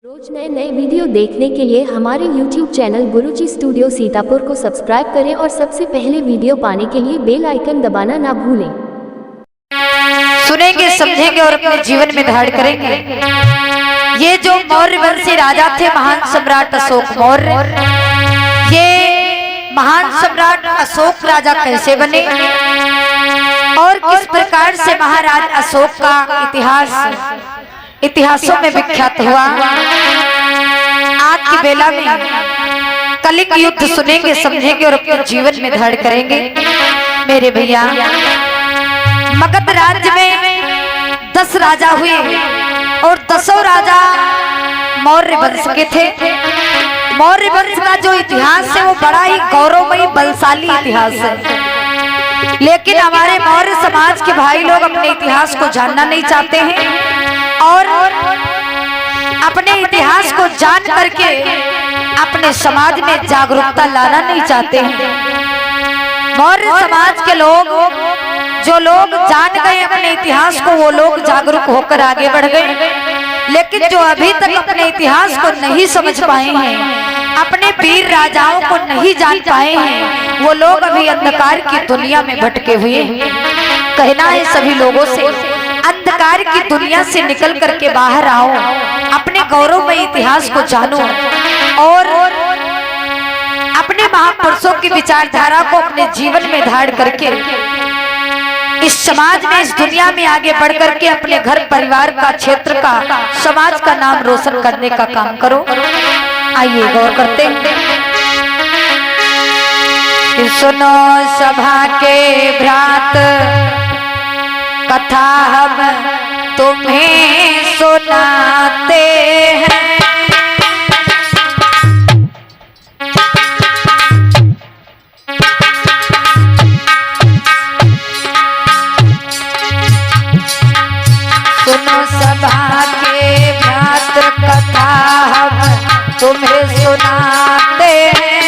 रोज नए नए वीडियो देखने के लिए हमारे YouTube चैनल गुरुजी स्टूडियो सीतापुर को सब्सक्राइब करें और सबसे पहले वीडियो पाने के लिए बेल आइकन दबाना ना भूलें। सुनेंगे, समझेंगे और अपने जीवन में धारण करेंगे। ये जो मौर्य वंशी राजा थे, महान सम्राट अशोक मौर्य, ये महान सम्राट अशोक राजा कैसे बने और किस प्रकार से महाराज अशोक का इतिहासों में विख्यात हुआ। आज की बेला में कलिंग युद्ध सुनेंगे, समझेंगे और अपने जीवन में धारण करेंगे। मेरे भैया, मगध राज्य में 10 राजा हुए और 10 राजा मौर्य वंश के थे। मौर्य वंश का जो इतिहास है वो बड़ा ही गौरवमयी बलशाली इतिहास है, लेकिन हमारे मौर्य समाज के भाई लोग अपने इतिहास को जानना नहीं चाहते हैं और अपने इतिहास को जान करके अपने समाज में जागरूकता लाना नहीं चाहते हैं। मौर्य समाज के लोग, जो लोग जान गए अपने इतिहास को, वो लोग जागरूक होकर आगे बढ़ गए, लेकिन जो अभी तक अपने इतिहास को नहीं समझ पाए हैं, अपने वीर राजाओं को नहीं जान पाए हैं, वो लोग अभी अंधकार की दुनिया में भटके हुए हैं। कहना है सभी लोगों से, अंधकार की दुनिया से निकल करके बाहर आओ, अपने गौरवमयी इतिहास को जानो और अपने महापुरुषों की विचारधारा को अपने जीवन में धारण करके इस समाज में, इस दुनिया में आगे बढ़ करके अपने घर परिवार का, क्षेत्र का, समाज का नाम रोशन करने का काम करो। आइए गौर करते हैं। सुनो सभा के भ्रात, कथा हम तुम्हें सुनाते हैं। सुनो सभा के भ्रात, कथा हम तुम्हें सुनाते हैं।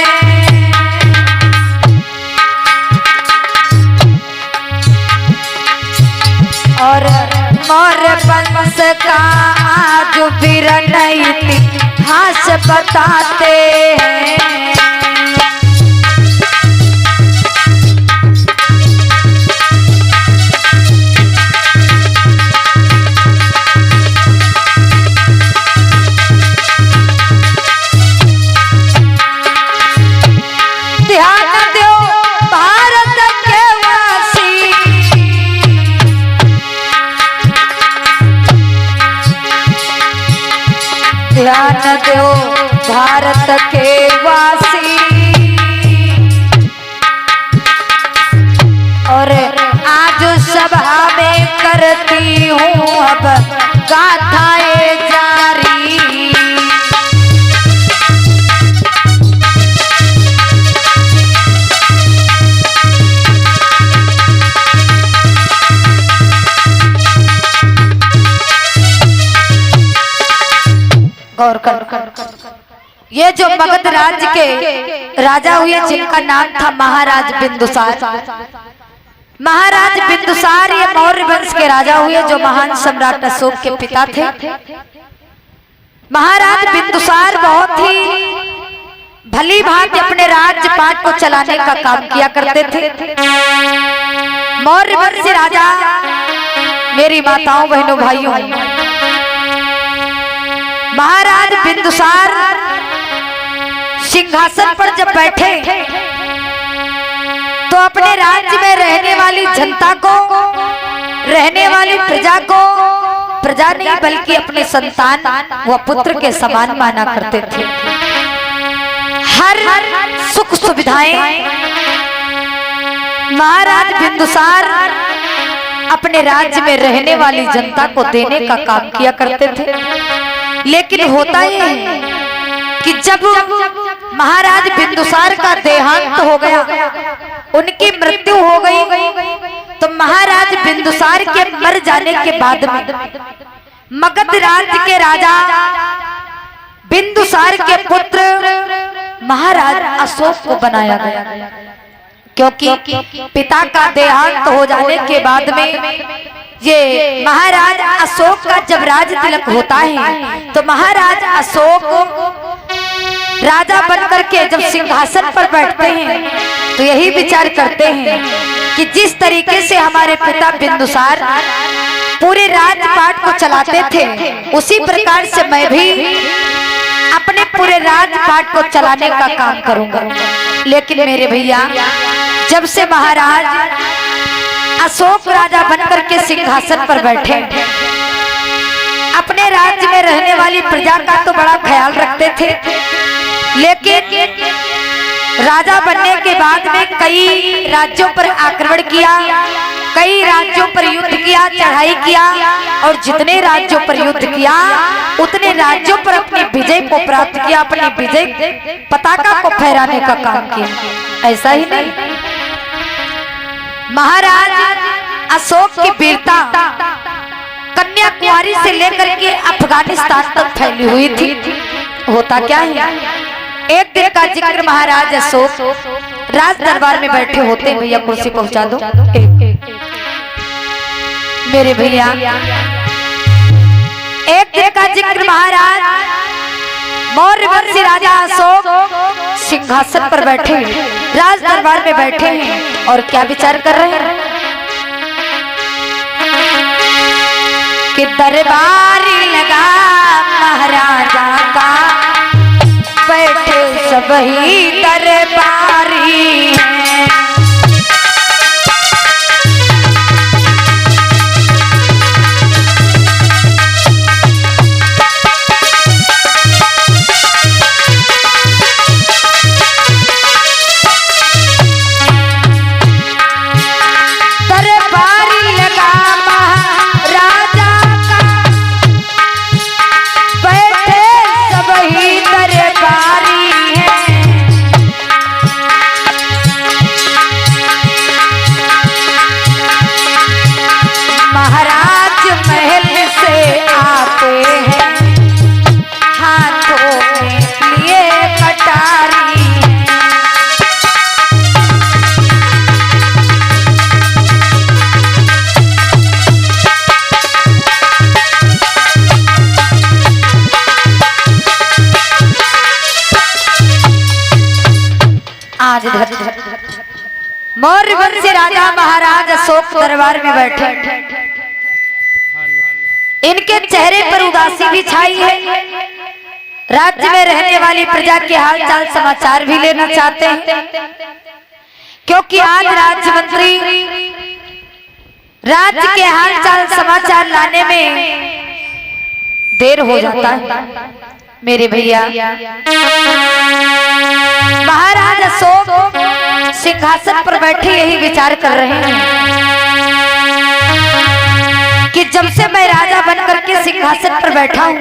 और मौर्य वंश का आज फिर नई इतिहास बताते हैं। ध्यान दो भारत के वासी, और आज सभा में करती हूँ अब गाथाएं जारी। गौर कर, ये जो मगध राज्य के राजा हुए, जिनका नाम था महाराज बिंदुसार। महाराज बिंदुसार ये मौर्य वंश के राजा हुए, जो महान सम्राट अशोक के पिता थे। महाराज बिंदुसार बहुत ही भली भांति अपने राज्य पाट को चलाने का काम किया करते थे। मौर्य वंश राजा, मेरी माताओं, बहनों, भाइयों, महाराज बिंदुसार सिंहासन पर जब बैठे तो अपने राज्य में रहने वाली जनता को, रहने वाली प्रजा को, प्रजा नहीं बल्कि अपने संतान व पुत्र के समान माना करते थे। हर सुख सुविधाएं महाराज बिंदुसार अपने राज्य में रहने वाली जनता को देने का काम किया करते थे। लेकिन होता ये कि जब महाराज बिंदुसार का देहांत हो गया, उनकी मृत्यु हो गई, तो महाराज बिंदुसार के मर जाने के बाद में मगध राज्य के राजा बिंदुसार के पुत्र महाराज अशोक को बनाया गया। क्योंकि पिता का देहांत हो जाने के बाद में ये महाराज अशोक का जब राज तिलक होता है तो महाराज अशोक राजा बनकर के जब सिंहासन पर बैठते हैं तो यही विचार करते हैं कि जिस तरीके से हमारे पिता बिंदुसार पूरे राजपाट को चलाते थे उसी प्रकार से मैं भी अपने पूरे राजपाट को चलाने का काम करूंगा। लेकिन मेरे भैया जब से महाराज अशोक राजा बनकर के सिंहासन पर बैठे अपने राज्य में रहने वाली प्रजा का तो बड़ा ख्याल रखते थे, लेकिन राजा बनने के बाद में कई राज्यों पर आक्रमण किया, कई राज्यों पर युद्ध किया, चढ़ाई किया और जितने राज्यों पर युद्ध किया उतने राज्यों पर अपनी विजय को प्राप्त किया, अपनी विजय पताका को फहराने का काम किया। ऐसा ही नहीं, महाराज अशोक की वीरता कन्याकुमारी से लेकर के अफगानिस्तान तक फैली हुई थी। होता क्या है, एक दिन का जिक्र महाराज अशोक राज दरबार में बैठे होते। भैया कुर्सी पहुंचा दो मेरे भैया। एक दिन का जिक्र महाराज मौर्य वंशी राजा अशोक सिंहासन पर बैठे राज दरबार में बैठे हैं और क्या विचार कर रहे हैं कि दरबारी लगा महाराजा का, बैठे सब ही दरबारी हैं। मौर्य वंशी राजा महाराज अशोक दरबार में बैठे, इनके चेहरे पर उदासी भी छाई है। राज्य में रहने वाली प्रजा के हालचाल समाचार भी लेना चाहते हैं, क्योंकि आज राज्य मंत्री राज्य के हालचाल समाचार लाने में देर हो जाता है। मेरे भैया महाराज अशोक सिंहासन पर बैठे यही विचार कर रहे हैं कि जब से मैं राजा बनकर के सिंहासन पर बैठा हूं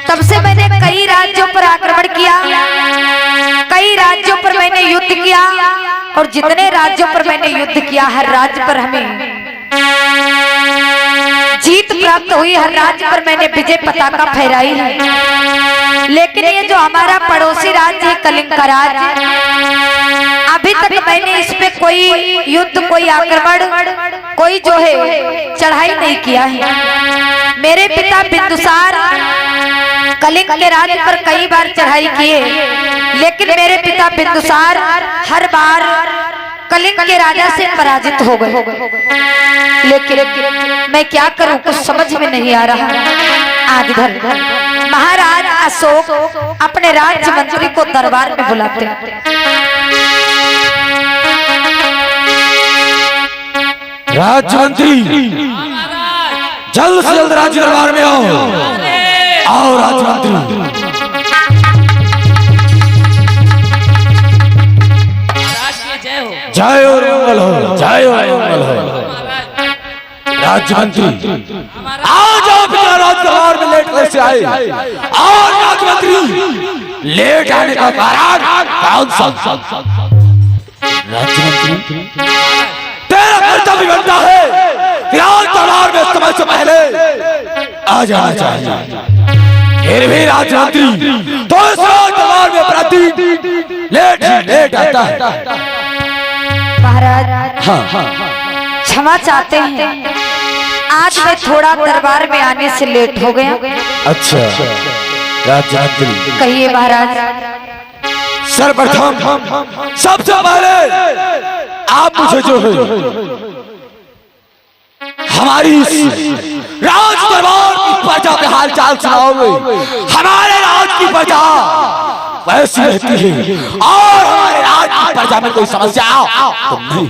तब से मैंने कई राज्यों पर आक्रमण किया, कई राज्यों पर मैंने युद्ध किया और जितने राज्यों पर मैंने युद्ध किया हर राज्य पर हमें जीत प्राप्त हुई, हर राज्य पर मैंने विजय पताका फहराई है। लेकिन ये जो हमारा पड़ोसी राज्य है कलिंग का राज्य, अभी तक मैंने इस पे कोई युद्ध, कोई आक्रमण, कोई जो है चढ़ाई नहीं किया है। मेरे पिता बिंदुसार कलिंग के राज्य पर कई बार चढ़ाई किए, लेकिन मेरे पिता बिंदुसार हर बार कलिंग के राजा से पराजित हो गए। लेकिन मैं क्या करूं, कुछ समझ में नहीं आ रहा। आज इधर महाराज अशोक अपने राज्य मंत्री को दरबार में बुलाते, राज्य मंत्री जल्द से जल्द राज्य दरबार में आओ। आओ राज्य मंत्री। जय और मंगल हो, जय और मंगल हो। राज्य मंत्री आज आप राज्य दरबार में लेट कैसे आए? और राज्य मंत्री लेट आने का कारण कौन सा? राज्य मंत्री तेरा कर्तव्य बनता है कि आज दरबार में समय से पहले आ जाना चाहिए। फिर भी राज्य मंत्री तो इस दरबार में प्रति लेट आता है। महाराज क्षमा चाहते हैं, आज मैं थोड़ा दरबार में आने से लेट हो गया। अच्छा राज्यमंत्री, कहिए महाराज। सर्वप्रथम सबसे पहले आप मुझे जो है हमारी राज दरबार की प्रजा के हाल चाल सुनाओगे। हमारे राज की प्रजा वैसी रहती है और हमारे राज की प्रजा में कोई समस्या तो नहीं।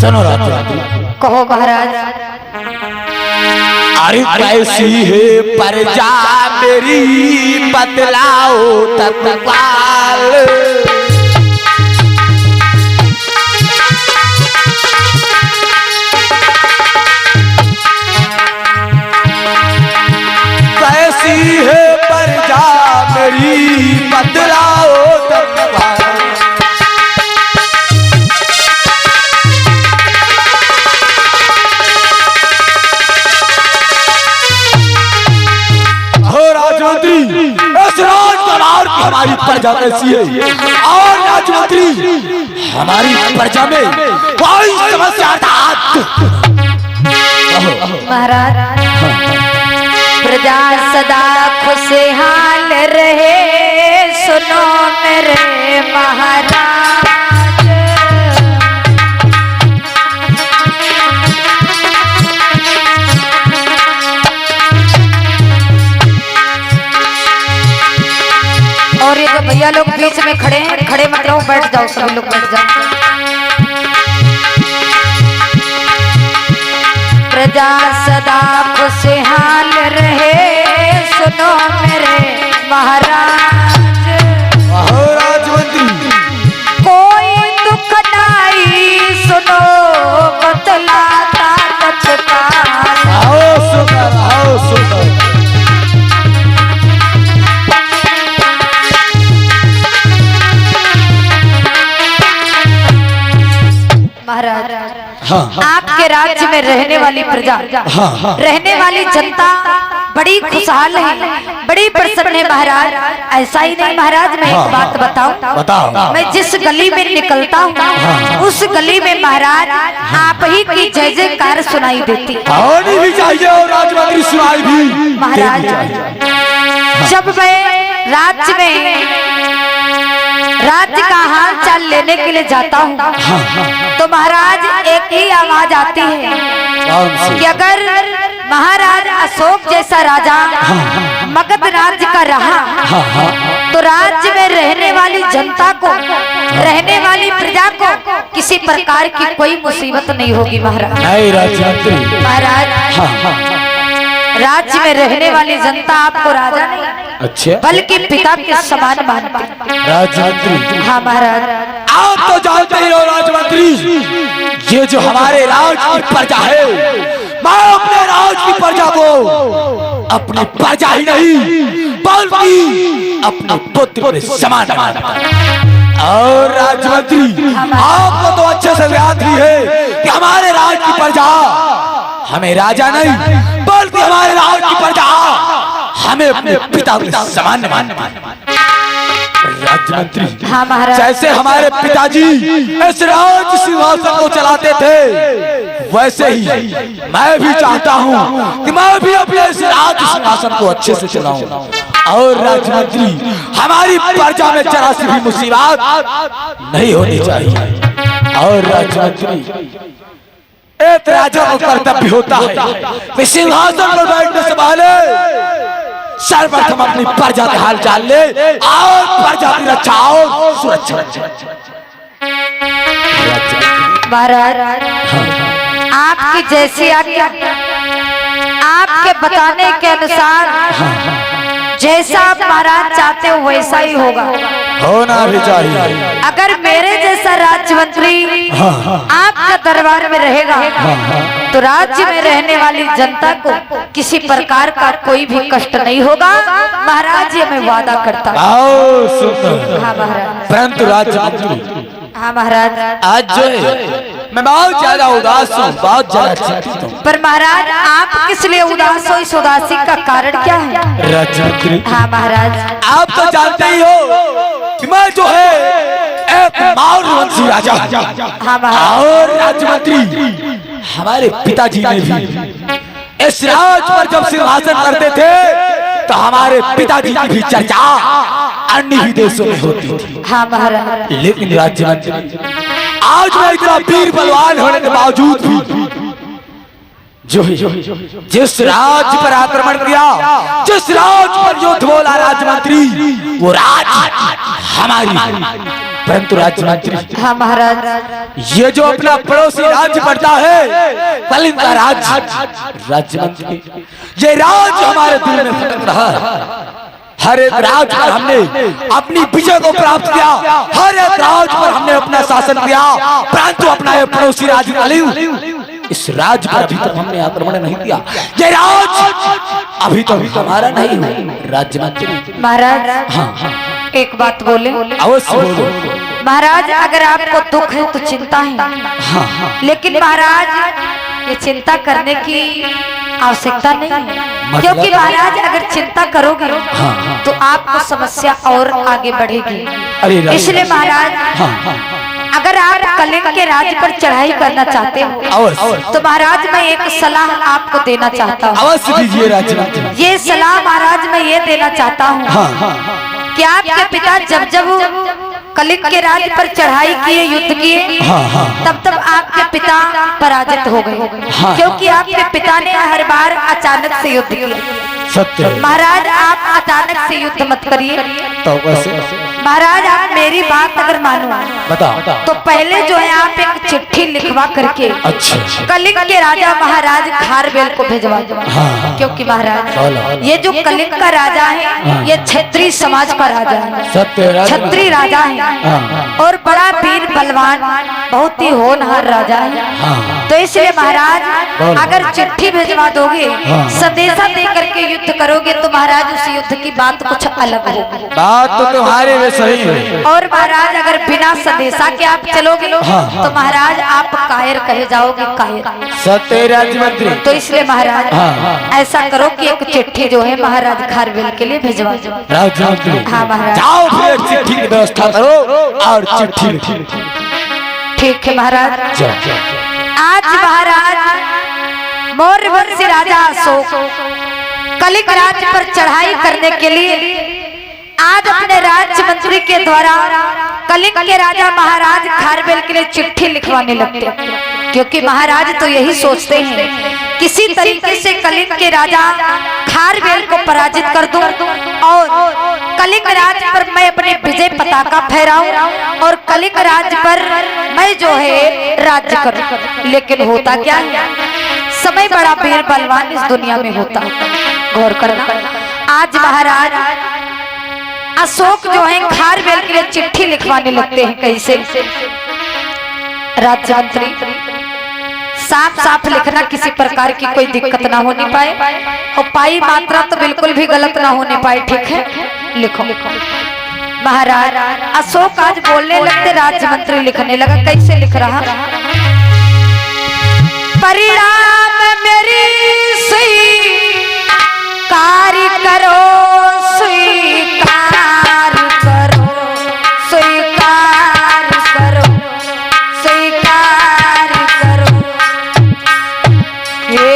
सुनो राज्यमंत्री, कहो महाराज। अरे कैसी है प्रजा मेरी बतलाओ तत्काल। कैसी है प्रजा मेरी बतलाओ तत्काल। इस राज दरबार की हमारी प्रजा कैसी है और राज्यमंत्री हमारी प्रजा में कोई समस्या महाराज। प्रजा सदा खुशहाल रहे, सुनो मेरे महाराज। और ये जो भैया लोग बीच में खड़े हैं, खड़े मत रहो, बैठ जाओ, सभी लोग बैठ जाओ। प्रजा सदा खुशहाल रहे, सुनो मेरे महाराज। राज्यमंत्री कोई दुख नहीं, सुनो बतलाता तत्काल। आओ सुकर, आओ सुकर। महाराज हाँ, आपके राज्य में रहने वाली प्रजा, रहने वाली जनता बड़ी खुशहाल है, बड़ी प्रसन्न है महाराज। ऐसा ही नहीं महाराज, मैं एक बात बताऊं। मैं जिस गली में निकलता हूँ उस गली में महाराज आप ही की जय जयकार सुनाई देती। होनी भी चाहिए और राज्यमंत्री सुनाई भी महाराज। जब मैं राज्य में राज्य का हाल चाल लेने के लिए जाता हूँ तो महाराज एक ही आवाज आती है कि अगर महाराज अशोक जैसा राजा मगध राज्य का रहा तो राज्य में रहने वाली जनता को, रहने वाली प्रजा को किसी प्रकार की कोई मुसीबत नहीं होगी महाराज। नहीं राज्यमंत्री, महाराज राज्य में रहने वाली जनता आपको राजा नहीं अच्छा बल्कि पिता के समान मानती। राज्यमंत्री हाँ महाराज। आप तो जानते ही हो राज्यमंत्री, ये जो हमारे राज की प्रजा है, मैं अपने राज की प्रजा को अपनी प्रजा ही नहीं बल्कि अपने पुत्र के समान मानता हूं। और राज्यमंत्री आपको तो अच्छे से याद ही है कि हमारे राज की प्रजा हमें राजा नहीं बल्कि हमारे राज की प्रजा हमें अपने पिता के समान मानती है। राज्यमंत्री हाँ महाराज। जैसे हमारे पिताजी इस राज सिंहासन को चलाते थे वैसे ही मैं भी चाहता हूँ कि मैं भी अपने इस राज सिंहासन को अच्छे से चलाऊं। और राज्यमंत्री हमारी प्रजा में जरा सी भी मुसीबत नहीं होनी चाहिए। और राज्यमंत्री एक राजा को कर्तव्य होता है कि सिंहासन पर बैठने से पहले सर्वप्रथम अपनी प्रजा का हाल चाल ले और प्रजा की रक्षा और सुरक्षा। महाराज आपकी जैसी आज्ञा, आपके बताने के अनुसार जैसा आप महाराज चाहते हो वैसा ही होगा, होना भी चाहिए। अगर मेरे जैसा राज्य मंत्री आपका दरबार में रहेगा तो राज्य में रहने वाली जनता को किसी प्रकार का कोई भी कष्ट नहीं होगा महाराज, ये मैं वादा करता हूँ। हाँ महाराज। परंतु राज्य मंत्री हाँ महाराज। आज जो है मैं बहुत ज्यादा उदास हूँ, बहुत ज्यादा चिंतित हूँ। पर महाराज आप किस लिए उदास हो? इस उदासी का कारण क्या है? राज्य मंत्री हाँ महाराज। आप तो जानते ही हो कि मैं जो है एक मौर्यवंशी राजा। हाँ महाराज। और राज्य मंत्री हमारे पिताजी ने भी इस राज पर जब सिंहासन करते थे तो हमारे पिताजी की भी चर्चा अन्य ही देशों में होती थी। हाँ महाराज। लेकिन राज्य मंत्री, आज मैं इतना वीर बलवान होने के बावजूद भी जो जिस राज्य पर आक्रमण किया, जिस राज्य पर युद्ध बोला राज्य मंत्री, वो राज्य हमारी। परंतु राज्य मंत्री, हाँ महाराज। ये जो अपना पड़ोसी राज्य पड़ता है कलिंग का राज्य मंत्री, ये राज्य हमारे दिल में फटक रहा है। हर एक राज्य पर हमने अपनी विजय को प्राप्त किया, हर एक राज्य पर हमने अपना शासन किया, परंतु अपना ये पड़ोसी राज्य कलिंग, इस राज्य पर अभी तक हमने आक्रमण नहीं किया। ये राज्य अभी तक हमारा नहीं हुआ। राज्य मंत्री महाराज, हाँ, एक बात बोले? अवश्य बोलो। महाराज, अगर आपको दुख है तो चिंता है, लेकिन महाराज ये चिंता करने की आवश्यकता नहीं है, क्योंकि महाराज अगर चिंता करोगे तो आपको समस्या और आगे बढ़ेगी। इसलिए महाराज, अगर आप कलिंग के राज्य पर चढ़ाई करना चाहते हो तो महाराज मैं एक सलाह आपको देना चाहता हूँ। अवश्य दीजिए राज्य मंत्री। ये सलाह महाराज मैं ये देना चाहता हूँ कि आपके पिता जब कलिंग के राज्य पर चढ़ाई किए, युद्ध किए, तब आपके पिता पराजित हो गए, क्योंकि आपके पिता ने हर बार अचानक से युद्ध किया। सत्य। महाराज आप अचानक से युद्ध मत करिए। तो कैसे? महाराज आप मेरी बात अगर मानो तो पहले जो है आप एक चिट्ठी लिखवा करके कलिंग के राजा महाराज खारवेल को भेजवा दो। क्योंकि महाराज ये जो कलिंग का राजा है ये क्षत्रिय समाज का राजा है, क्षत्रिय राजा है और बड़ा वीर बलवान, बहुत ही होनहार राजा है। तो इसलिए महाराज अगर चिट्ठी भेजवा दोगे, संदेशा दे करके युद्ध करोगे तो महाराज उस युद्ध की बात कुछ अलग होगी। बात तो तुम्हारे में सही है। और महाराज अगर बिना संदेशा के आप चलोगे तो महाराज आप कायर कहे जाओगे, कायर। सत्य राज्य मंत्री। तो इसलिए महाराज ऐसा करो कि एक चिट्ठी जो है महाराज खारवेल के लिए भिजवा दो। राज्य मंत्री, हाँ महाराज। जाओ फिर चिट्ठी की व्यवस्था करो और चिट्ठी लिखो। ठीक है महाराज। आज महाराज मौर्य वंशी राजा अशोक कलिंग राज्य पर चढ़ाई करने के लिए आज अपने राज्य मंत्री के द्वारा कलिंग के राजा महाराज खारवेल के लिए चिट्ठी लिखवाने लगते, क्योंकि महाराज तो यही सोचते हैं किसी तरीके से कलिंग के राजा खारवेल को पराजित कर दूं और कलिंग राज्य पर मैं अपने विजय पताका फहराऊं और कलिंग राज्य पर मैं जो है राज्य करूं। लेकिन होता क्या है, समय बड़ा वीर बलवान इस दुनिया में होता। गौर करना, आज महाराज अशोक जो है खारवेल के लिए चिट्ठी लिखवाने लगते हैं। कैसे? राज्य मंत्री, साफ साफ लिखना, किसी प्रकार की कोई दिक्कत ना होने पाए और पाई मात्रा तो बिल्कुल भी गलत ना होने पाए। ठीक है, लिखो। महाराज अशोक आज बोलने लगते, राज्य मंत्री लिखने लगा। कैसे लिख रहा? परिणाम मेरी स्वीकार करो, स्वीकार करो, स्वीकार करो, स्वीकार करो। ये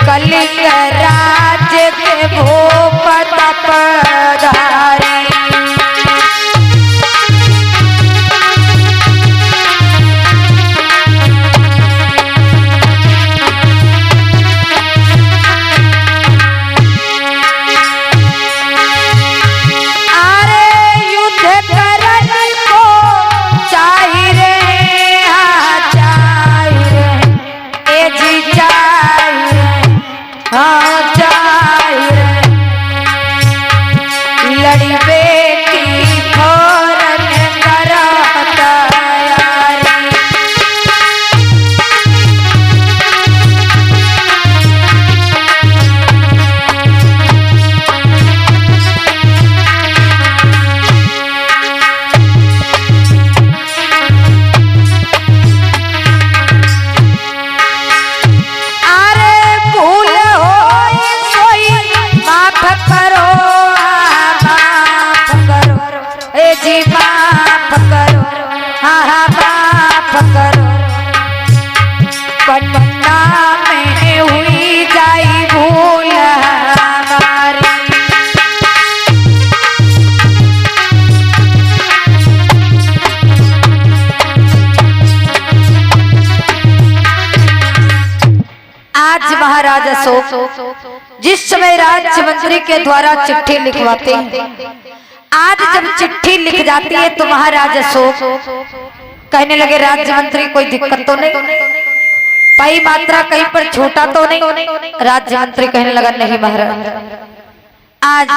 कलिंग राज्य के भूपत पधारे, अशोक जिस समय राज्य मंत्री के द्वारा चिट्ठी लिखवाते हैं, आज जब चिट्ठी लिख जाती है तो महाराज अशोक कहने लगे राज्य मंत्री कोई दिक्कत तो नहीं, पाई मात्रा कहीं पर छोटा तो नहीं। राज्य मंत्री कहने लगा नहीं महाराज, आज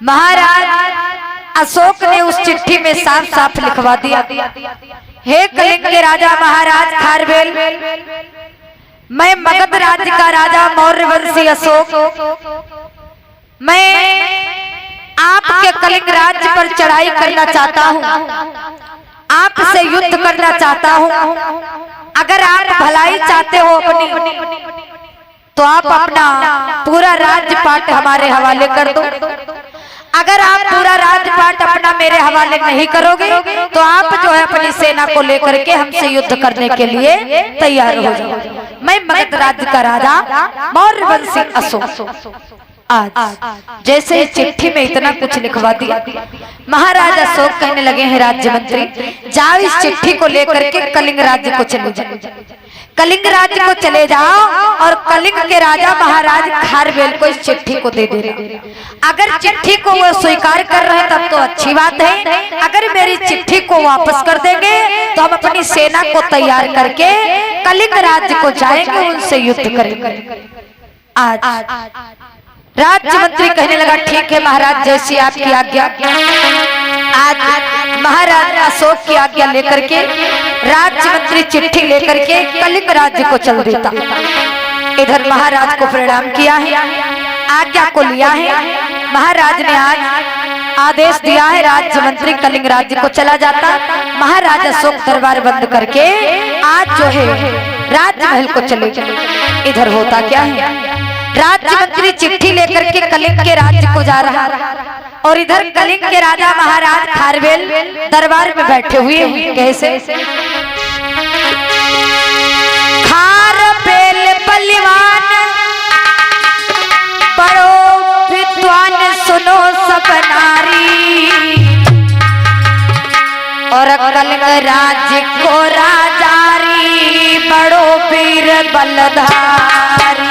महाराज अशोक ने उस चिट्ठी में साफ साफ लिखवा दिया, हे कलिंग के राजा महाराज खारवेल, मैं मगध राज्य का राजा मौर्य वंशी अशोक, मैं आपके कलिंग राज्य पर चढ़ाई करना चाहता हूँ, आपसे युद्ध करना चाहता हूँ। अगर आप भलाई चाहते हो अपनी, तो आप अपना पूरा राजपाट हमारे हवाले कर दो। अगर आप पूरा राजपाट अपना मेरे हवाले नहीं करोगे तो आप जो है अपनी सेना को लेकर के हमसे युद्ध करने के लिए तैयार हो जाओ। मैं मगध राज्य का राजा मौर्य वंशी अशोक। आज जैसे ही चिट्ठी में इतना कुछ लिखवा दिया, महाराज अशोक कहने लगे हैं राज्य मंत्री, जाओ इस चिट्ठी को लेकर के कलिंग राज्य को चले जाओ, कलिंग राज्य को चले जाओ और कलिंग के राजा महाराज खारवेल को इस चिट्ठी को दे देना। अगर चिट्ठी को वो स्वीकार कर रहे हैं तब तो अच्छी बात है, अगर मेरी चिट्ठी को वापस कर देंगे तो हम अपनी सेना को तैयार करके कलिंग राज्य को जाएंगे, उनसे युद्ध करेंगे। आज राज्य मंत्री कहने लगा ठीक है महाराज, जैसी आपकी आज्ञा। आज महाराज अशोक की आज्ञा लेकर के राज्य मंत्री चिट्ठी लेकर के कलिंग राज्य को चल देता। इधर महाराज को प्रणाम किया है, आज्ञा को लिया है, महाराज ने आज आदेश दिया है, राज्य मंत्री कलिंग राज्य को चला जाता। महाराज अशोक दरबार बंद करके आज जो है राजमहल को चले गए। इधर होता क्या है, राज्य मंत्री चिट्ठी लेकर के कलिंग के राज्य को जा रहा और इधर कलिंग के राजा महाराज खारवेल दरबार में बैठे हुए हैं। कैसे? खारवेल बलवान बड़ो विद्वान सुनो सब नारी, और कलिंग राज्य को राजारी बड़ो वीर बलधारी।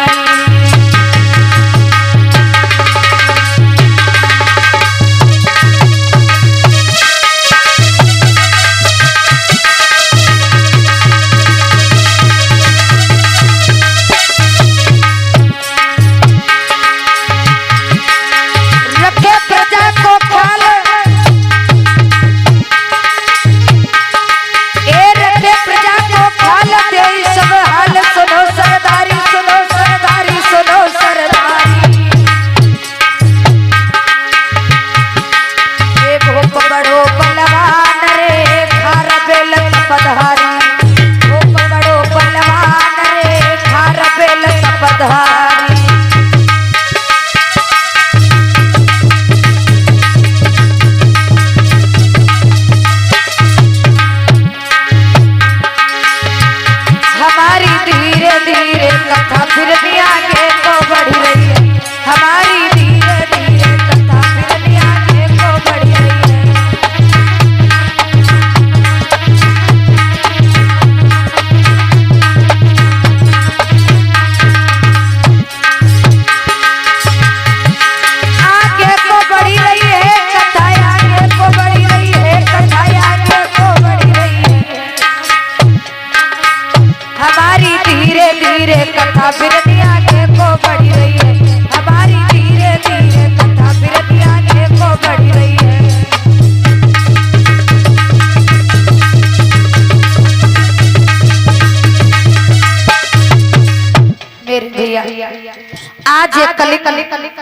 आज कलिंग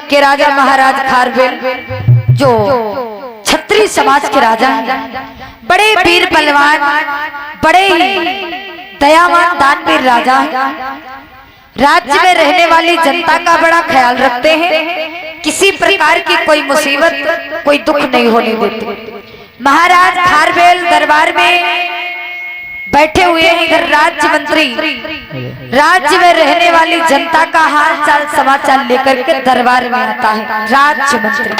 के राजा महाराज खारवेल जो क्षत्रिय समाज के राजा हैं, बड़े वीर बलवान, बड़े ही दयावान दानवीर राजा हैं, राज्य में रहने वाली जनता का बड़ा ख्याल रखते हैं, किसी प्रकार की कोई मुसीबत कोई दुख नहीं होने देते। महाराज खारवेल दरबार में बैठे हुए हैं। इधर राज्य मंत्री राज्य में रहने वाली जनता का हाल चाल समाचार लेकर के दरबार में आता है। राज्य मंत्री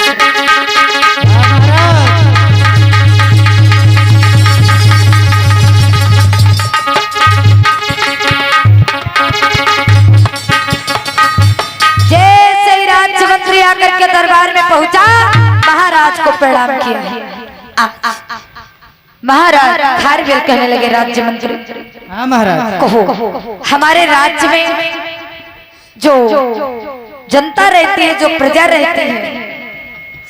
पहुंचा, महाराज को प्रणाम किया। महाराज खारवेल कहने लगे, राज्य मंत्री हाँ महाराज कहो, हमारे राज्य में जो जनता रहती है, जो प्रजा रहती है,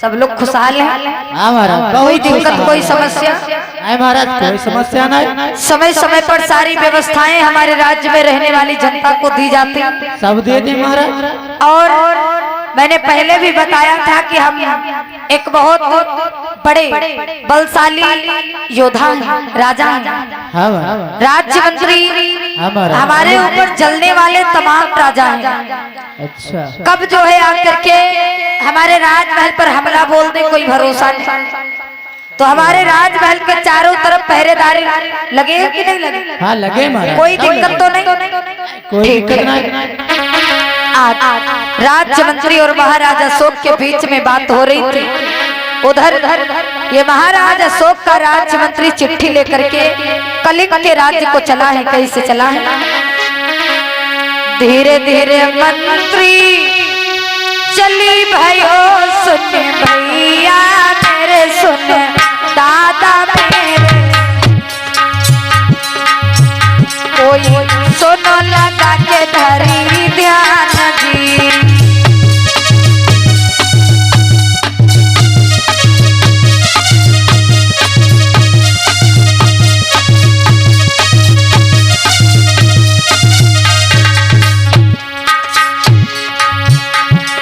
सब लोग खुशहाल हैं? हाँ महाराज, कोई दिक्कत, कोई समस्या? नहीं महाराज, कोई समस्या नहीं। समय समय पर सारी व्यवस्थाएं हमारे राज्य में रहने वाली जनता को दी जाती हैं। सब दे दी महाराज। और मैंने पहले भी बताया था कि हम एक बहुत बड़े बलशाली योद्धा हैं, राजा हैं, हाँ महाराज, राज्य मंत्री हाँ महाराज। हमारे ऊपर जलने वाले तमाम राजा हैं। अच्छा, कब जो है आकर के हमारे राजमहल पर हमला बोल दे, कोई भरोसा नहीं। तो हमारे राजमहल के चारों तरफ पहरेदारी लगे कि नहीं लगे? हाँ लगे महाराज, कोई दिक्कत तो नहीं? कोई ठीक दिक्कत है। नहीं। आज राज्य मंत्री और महाराजा अशोक के बीच में बात हो रही थी। उधर ये महाराज अशोक का राज्य मंत्री चिट्ठी लेकर के कलिंग के राज्य को चला है। कैसे चला है? धीरे धीरे मंत्री चली भयो, सुन भैया मेरे, सुन दादा मेरे, कोई सुनो लगा के धरी ध्यान जी।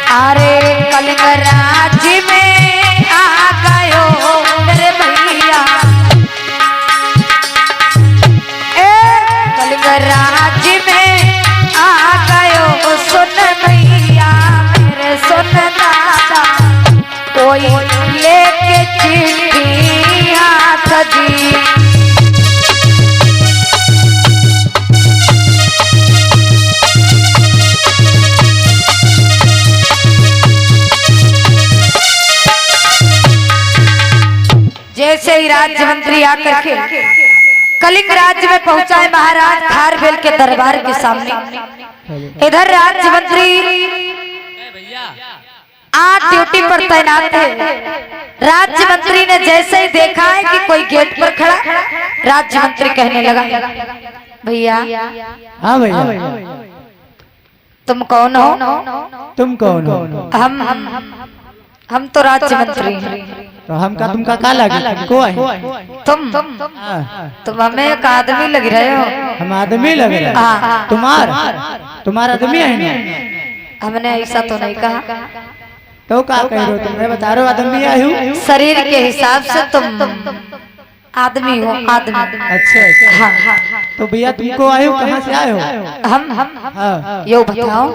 अरे कलिंग राज्य में आ गयो मेरे भैया, कलिंग राज्य में आ गयो, सुन भैया मेरे, सुन दादा, कोई लेके चिट्ठी हाथ जी। जैसे ही राज्य मंत्री आकर के कलिंग राज्य में पहुंचा है, महाराज खारवेल के दरबार के सामने। इधर राज्य मंत्री आज ड्यूटी पर तैनात है। राज्य मंत्री ने जैसे ही देखा है कि कोई गेट पर खड़ा, राज्य मंत्री कहने लगा, भैया हाँ भैया, तुम कौन हो? तुम कौन हो? हम तो राज्य मंत्री हैं। तो हमका तुमका का लगे? को है? तुम हमें एक आदमी लग रहे हो। हम आदमी लग रहे हैं? तुम्हारा आदमी है ना? हमने ऐसा तो नहीं कहा। तो क्या कह रहे हो? तुम्हें बता रहे हो आदमी आए हो? शरीर के हिसाब से तुम आदमी हो, आदमी। अच्छा, हाँ। तो भैया तुमको आए हो, कहाँ से आए हो? हम यो बताओ,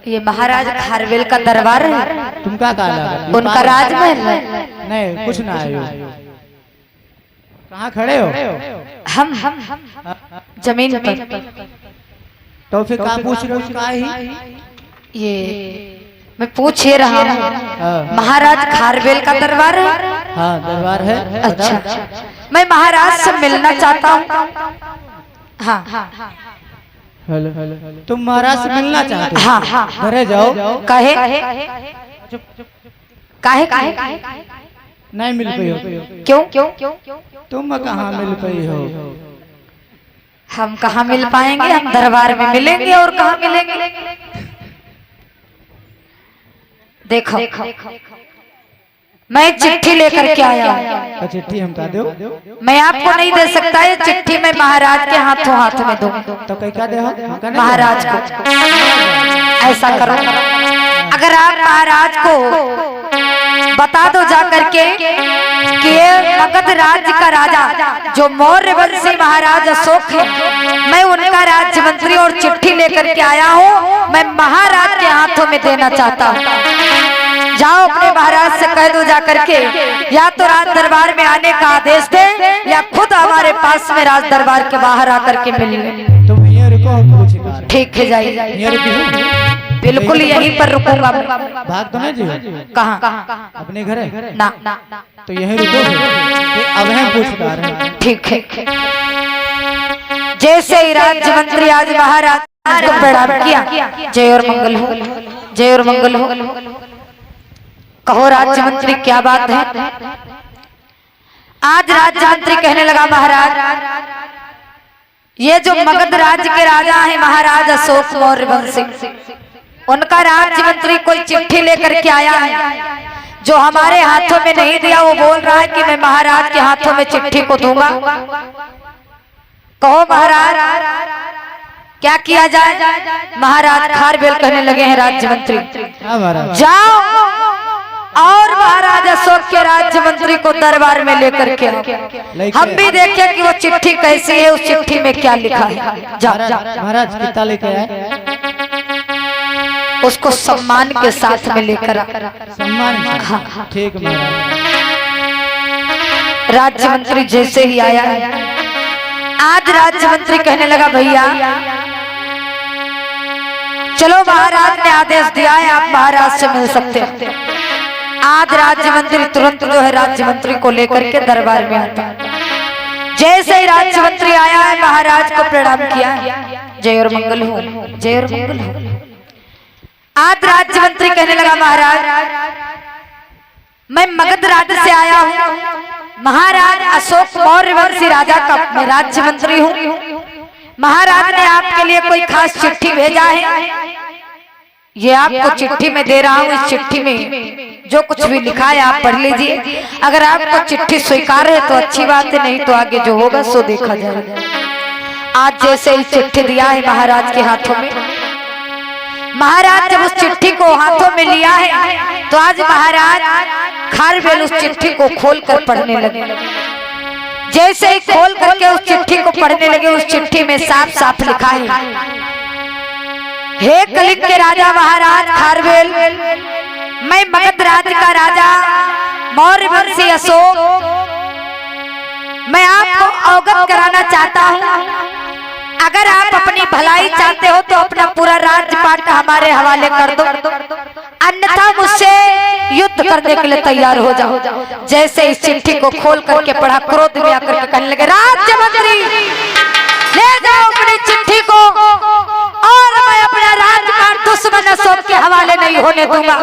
ये महाराज खारवेल का दरबार है, तुमका का लगा? उनका राजमहल है। नहीं, कुछ ना आए हो। कहाँ खड़े हो? हम जमीन पर। तो फिर कहाँ पूछ रहे हो? काहे ही? ये मैं पूछ ही रहा हूँ, महाराज खारवेल का दरबार है? हाँ दरबार है। अच्छा, मैं महाराज से मिलना चाहता हूँ। हाँ, तुम महाराज से मिलना चाहते हो? हाँ। घरे जाओ। काहे? नहीं मिल पाई हो? क्यों? तुम कहाँ मिल पाई हो? हम कहाँ मिल पाएंगे? हम दरबार में मिलेंगे, और कहाँ मिलेंगे? देखो, मैं चिट्ठी लेकर के आया हूँ। चिट्ठी हमका दो। मैं आपको नहीं दे सकता, ये चिट्ठी मैं महाराज के हाथों हाथ में दूँ। तो कैसा दे? महाराज को ऐसा करो, अगर आप महाराज को बता दो जा करके कि ये मगध राज्य का राजा जो मौर्य वंशी महाराज अशोक है, मैं उनका राज्य मंत्री और चिट्ठी लेकर के आया हूँ, मैं महाराज के हाथों में देना चाहता हूँ। जाओ अपने महाराज से कह दो जा करके, या तो राज दरबार में आने का आदेश दे, या खुद हमारे पास में राज दरबार के बाहर आकर के मिलिए। तुम यहीं रुको, हम पूछेंगे। ठीक है, जाइए। बिल्कुल यहीं पर रुकूंगा। भाग तो नहीं जी? कहाँ? अपने घर है ना। तो यहीं रुको, अब हम पूछता रहे। ठीक है। जैसे ही राज्य मंत्री आज महाराज को प्रणाम किया, जय और मंगल हो, जय और मंगल हो। कहो राज्य मंत्री क्या बात है। आज राज्य मंत्री कहने लगा महाराज ये जो मगध राज्य के राजा हैं महाराज अशोक मौर्य वंशी, उनका राज्य मंत्री कोई चिट्ठी लेकर के आया है जो हमारे हाथों में नहीं दिया। वो बोल रहा है कि मैं महाराज के हाथों में चिट्ठी को दूंगा। कहो महाराज क्या किया जाए। महाराज खारवेल कहने लगे हैं राज्य मंत्री जाओ और महाराज अशोक के राज्य मंत्री को दरबार में लेकर के आओ, हम भी देखें कि वो चिट्ठी कैसी है, उस चिट्ठी में क्या लिखा है। जाओ महाराज कितना लेकर आए। उसको सम्मान के साथ में लेकर आ। सम्मान ठीक महाराज। राज्य मंत्री जैसे ही आया आज राज्य मंत्री कहने लगा भैया चलो महाराज ने आदेश दिया है आप महाराज से मिल सकते हैं। आज राज्य मंत्री तुरंत जो है राज्य मंत्री को लेकर के दरबार में आता है। जैसे ही राज्य मंत्री आया है महाराज को प्रणाम किया, जय और मंगल हो, जय और मंगल हो। आज राज्य मंत्री कहने लगा महाराज मैं मगध राज्य से आया हूँ, महाराज अशोक मौर्य वंशी राजा का मैं राज्य मंत्री हूँ। महाराज ने आपके लिए कोई खास चिट्ठी भेजा है, ये आपको चिट्ठी में दे रहा हूँ। इस चिट्ठी में जो कुछ भी लिखा है आप पढ़ लीजिए। अगर आपको चिट्ठी स्वीकार है तो अच्छी बात है, नहीं तो आगे जो होगा सो देखा जाएगा। आज जैसे ही चिट्ठी दिया है महाराज के हाथों में, महाराज जब उस चिट्ठी को हाथों में लिया है तो आज महाराज खारवेल उस चिट्ठी को खोलकर पढ़ने लगे। जैसे ही खोल करके उस चिट्ठी को पढ़ने लगे, उस चिट्ठी में साफ साफ लिखा है हे कलिंग के राजा महाराज खारवेल, मैं मगध राज्य का राजा मौर्य वंशी अशोक, मैं आपको अवगत कराना चाहता हूँ। अगर आप अपनी भलाई चाहते हो तो अपना पूरा राज्यपाट हमारे हवाले कर दो, अन्यथा मुझसे युद्ध करने के लिए तैयार हो जाओ। जैसे इस चिट्ठी को खोल करके पढ़ा, क्रोध में आकर के कहने लगे राज्य मंत्री ले जाओ अपनी चिट्ठी को और मैं अपना राजपाट दुश्मन अशोक के हवाले नहीं होने दूंगा।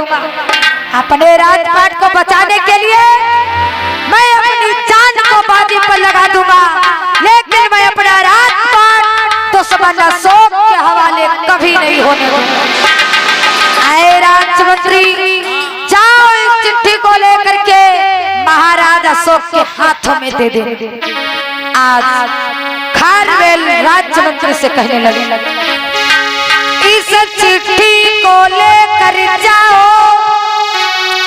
अपने राजपाट को बचाने के लिए मैं अपनी जान को बाजी पर लगा दूंगा, लेकिन मैं अपना राजपाट दुश्मन अशोक के हवाले कभी नहीं होने दूंगा। आए राज्य मंत्री जाओ इस चिट्ठी को लेकर के महाराज अशोक के हाथों में दे दे। आज खारवेल राज्य मंत्री से कहने लगे इस चिट्ठी को लेकर जाओ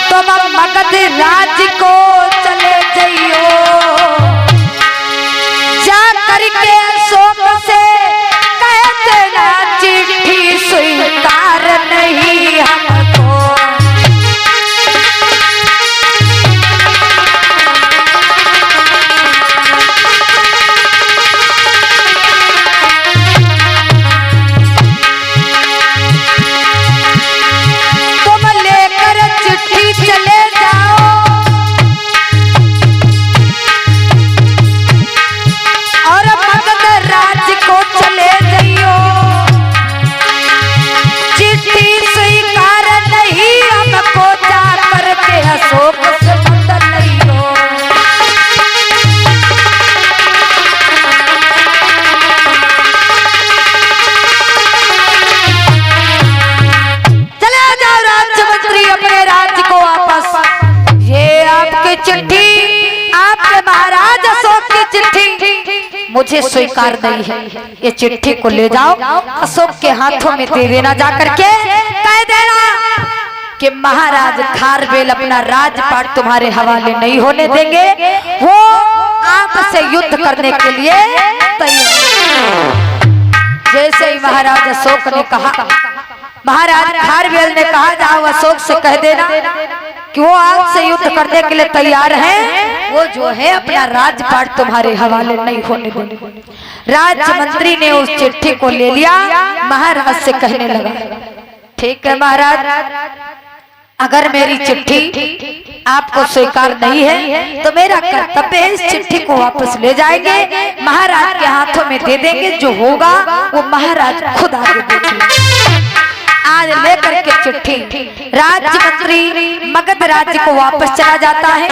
तुम मगध राज्य को चले जाइयो, जा करके अशोक से कह देना चिट्ठी स्वीकार नहीं हमको। मुझे स्वीकार नहीं है, ये चिट्ठी को ले जाओ अशोक के हाथों में दे देना, जाकर के कह देना कि महाराज खारवेल अपना राजपाट तुम्हारे हवाले नहीं होने देंगे, वो आपसे युद्ध करने के लिए तैयार। जैसे ही महाराज अशोक ने कहा, महाराज खारवेल ने कहा जाओ अशोक से कह देना कि वो आपसे युद्ध करने के लिए तैयार हैं, वो जो है अपना राजपाट तुम्हारे हवाले नहीं होने देंगे। राज्य मंत्री ने उस चिट्ठी को ले लिया, महाराज से कहने लगा ठीक है महाराज, अगर मेरी चिट्ठी आपको स्वीकार नहीं है तो मेरा कर्तव्य है इस चिट्ठी को वापस ले जाएंगे, महाराज के हाथों में दे देंगे, जो होगा वो महाराज खुद आगे देखेंगे। आज लेकर के चिट्ठी राज्य मंत्री मगध राज्य को वापस चला जाता है।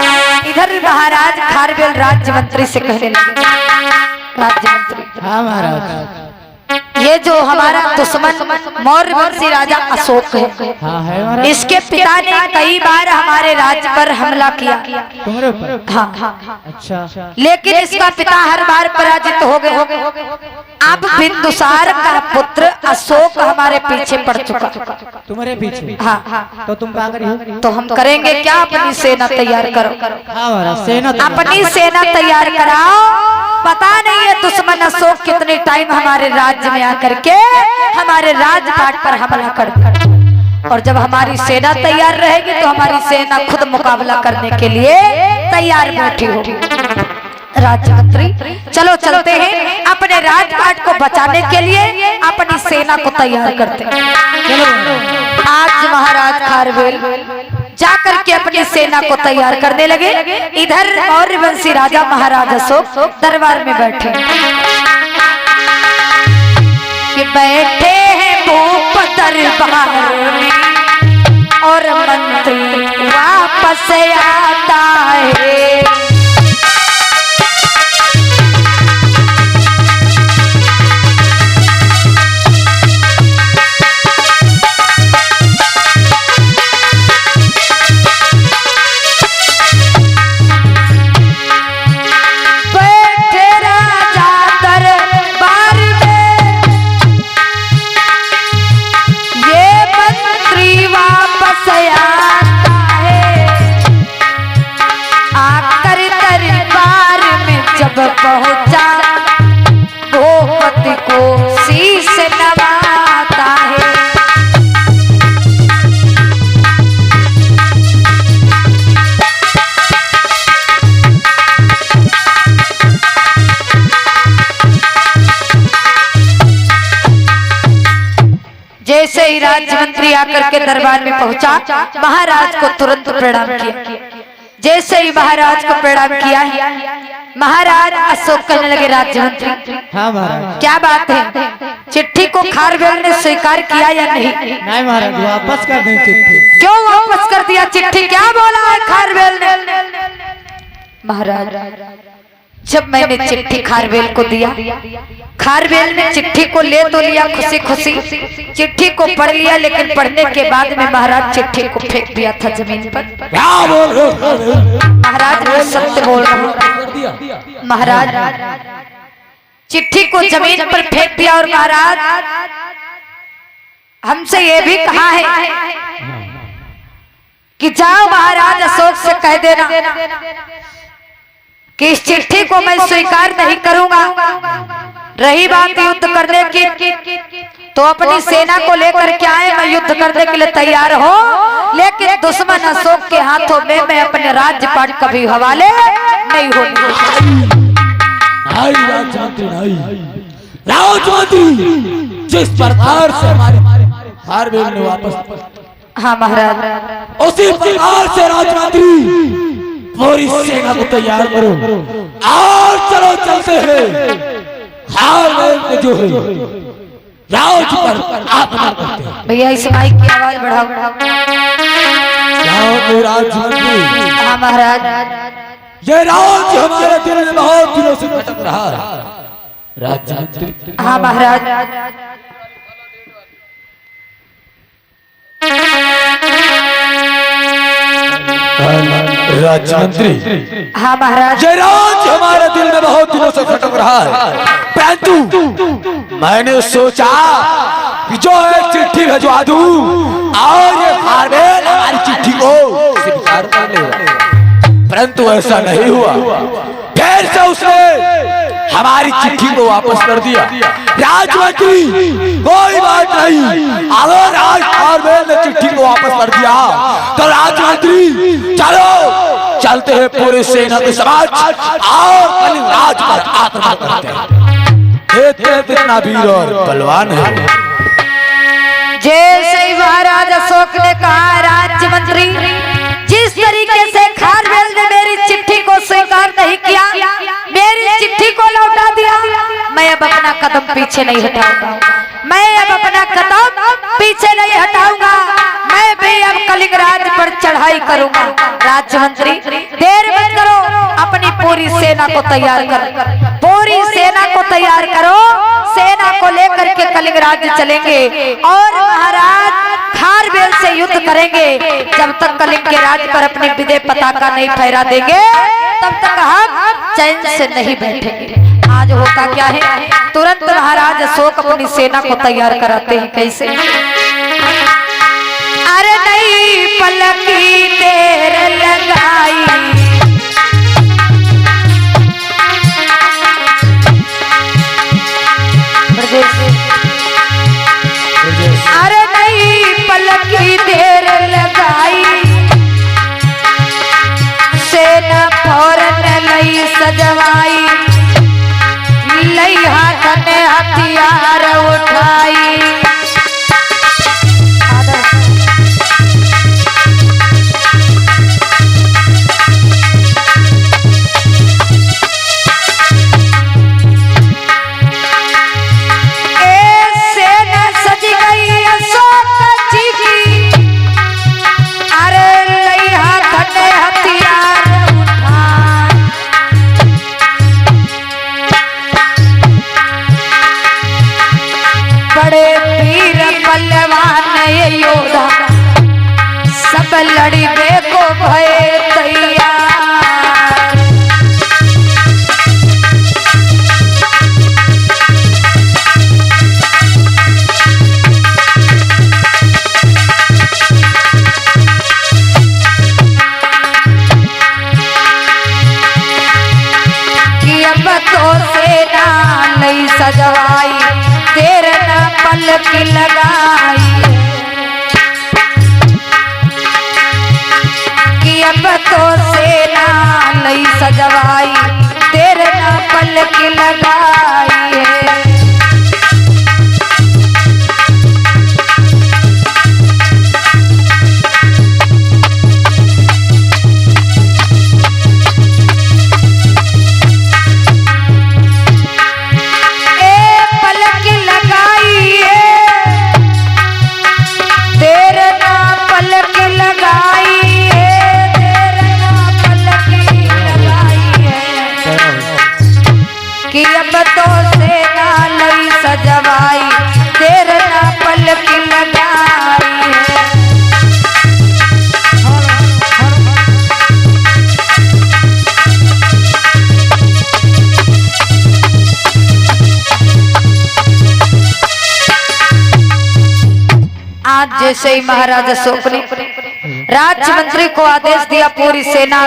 इधर महाराज खारवेल राज्य मंत्री से कहने लगे, राज्य मंत्री, हाँ महाराज, ये जो हमारा दुश्मन मौर्य वंशी राजा अशोक है, हाँ है महाराज, इसके पिता ने कई बार हमारे राज्य पर हमला किया। तुम्हारे ऊपर? हाँ, अच्छा, लेकिन इसका पिता हर बार पराजित हो गए। अब बिंदुसार का पुत्र अशोक हमारे पीछे पड़ चुका। तुम्हारे पीछे? हाँ, तो तुम क्या करी? तो हम करेंगे क्या? अपनी सेना तैयार करो। हाँ महाराज, सेना अपनी सेना तैयार कराओ। पता नहीं है दुश्मन अशोक कितने टाइम हमारे राज्य में आकर के हमारे राजपाट पर हमला कर, और जब हमारी सेना तैयार रहेगी तो हमारी सेना खुद मुकाबला करने के लिए तैयार बैठी होगी। राज्य मंत्री, चलो चलते हैं, अपने राजपाट को बचाने के लिए अपनी सेना को तैयार करते हैं। आज महाराज खारवेल जाकर के अपनी सेना को तैयार करने लगे। इधर मौर्य वंशी राजा महाराज अशोक दरबार में बैठे कि बैठे हैं भूप दरबार में और मंत्री वापस आता है। पहुंचा भूपति को शीश नवाता है। जैसे ही राज्य मंत्री आकर के दरबार में पहुंचा, महाराज को तुरंत प्रणाम किया। जैसे ही महाराज को प्रणाम किया है, महाराज अशोक कहने लगे, राज्य मंत्री, हाँ महाराज, क्या बात है? चिट्ठी को खारवेल ने स्वीकार किया या नहीं? नहीं महाराज, वापस कर दें चिट्ठी। क्यों वापस कर दिया चिट्ठी? क्या बोला है खारवेल ने? महाराज, जब मैंने चिट्ठी खारवेल को दिया, खारवेल ने चिट्ठी को ले तो लिया खुशी खुशी, चिट्ठी को पढ़ लिया, लेकिन पढ़ने के बाद में महाराज चिट्ठी को फेंक दिया था जमीन पर। क्या बोल रहे हो? महाराज, मैं सत्य बोल रहा हूँ। महाराज, चिट्ठी को जमीन पर फेंक दिया, और महाराज हमसे ये भी कहा है कि जाओ महाराज अशोक से कह देना कि इस चिट्ठी को मैं स्वीकार नहीं करूंगा। रही बात युद्ध करने की, तो अपनी सेना को लेकर के आए, मैं युद्ध करने के लिए तैयार हो, लेकिन दुश्मन अशोक के हाथों में मैं अपने राज्यपाट कभी हवाले नहीं होने। राजमंत्री, जिस प्रकार से हमारे खारवेल ने वापस, हाँ महाराज, उसी प्रकार से राजमंत्री पूरी सेना को तैयार करो और चलो चलते हैं। खारवेल जो है राज पर आक्रमण करते हैं। भैया इस माइक की आवाज बढ़ाओ। राजमंत्री, हाँ महाराज, ये राज हमारे दिल में बहुत दिनों से भटक रहा है। राजमंत्री, हाँ महाराज, राजमंत्री, हाँ महाराज, ये राज हमारे दिल में बहुत दिनों से भटक रहा है, परंतु मैंने सोचा कि जो है चिट्ठी भिजवा दूं और ये खारवेल हमारी चिट्ठी को स्वीकार कर लेगा, परंतु ऐसा नहीं हुआ। फिर से उसने हमारी चिट्ठी को वापस कर दिया। राजमंत्री, कोई बात नहीं, अगर आज खारवेल ने चिट्ठी को वापस कर दिया तो राजमंत्री चलो चलते हैं पूरे सेना के समाज और कल राज पर आक्रमण करते हैं। कितना वीर और बलवान है। जैसे ही महाराज अशोक ने कहा, राज्य मंत्री, जिस तरीके से खारवेल ने मेरी चिट्ठी को स्वीकार नहीं किया, मेरी चिट्ठी को लौटा दिया, मैं अब अपना कदम पीछे नहीं हटाऊंगा। मैं अब अपना कदम पीछे पीछे नहीं हटाऊंगा, मैं भी अब कलिंग राज पर चढ़ाई करूंगा। राज्यमंत्री देर मत करो, अपनी पूरी सेना को तैयार करो, पूरी सेना को तैयार करो। सेना को लेकर के कलिंग राज्य चलेंगे और महाराज खारवेल से युद्ध करेंगे। जब तक कलिंग के राज पर अपनी विजय पताका नहीं फहरा देंगे तब तक हम चैन से नहीं बैठेंगे। आज होता क्या है, तुरंत महाराज अशोक अपनी सेना को तैयार कराते हैं। कैसे? अरे नहीं पलकी देर लगाई, अरे नहीं पलकी देर लगाई, सेना फौरन लई सजवाई, लई हाथ में हथियार उठाई। योद्धा सब लड़िबे को भय तैयार। कि अब तो सेना नहीं सजवाई, तेरे ना पलक लगाई, अब तो सेना नहीं सजवाई, तेरे ना पलक लगाई है। कि अब तो सेना नहीं सजवाई, तेरे ना पलक लगाई है। आज जैसे ही महाराज अशोक ने राज्य मंत्री को आदेश दिया, पूरी सेना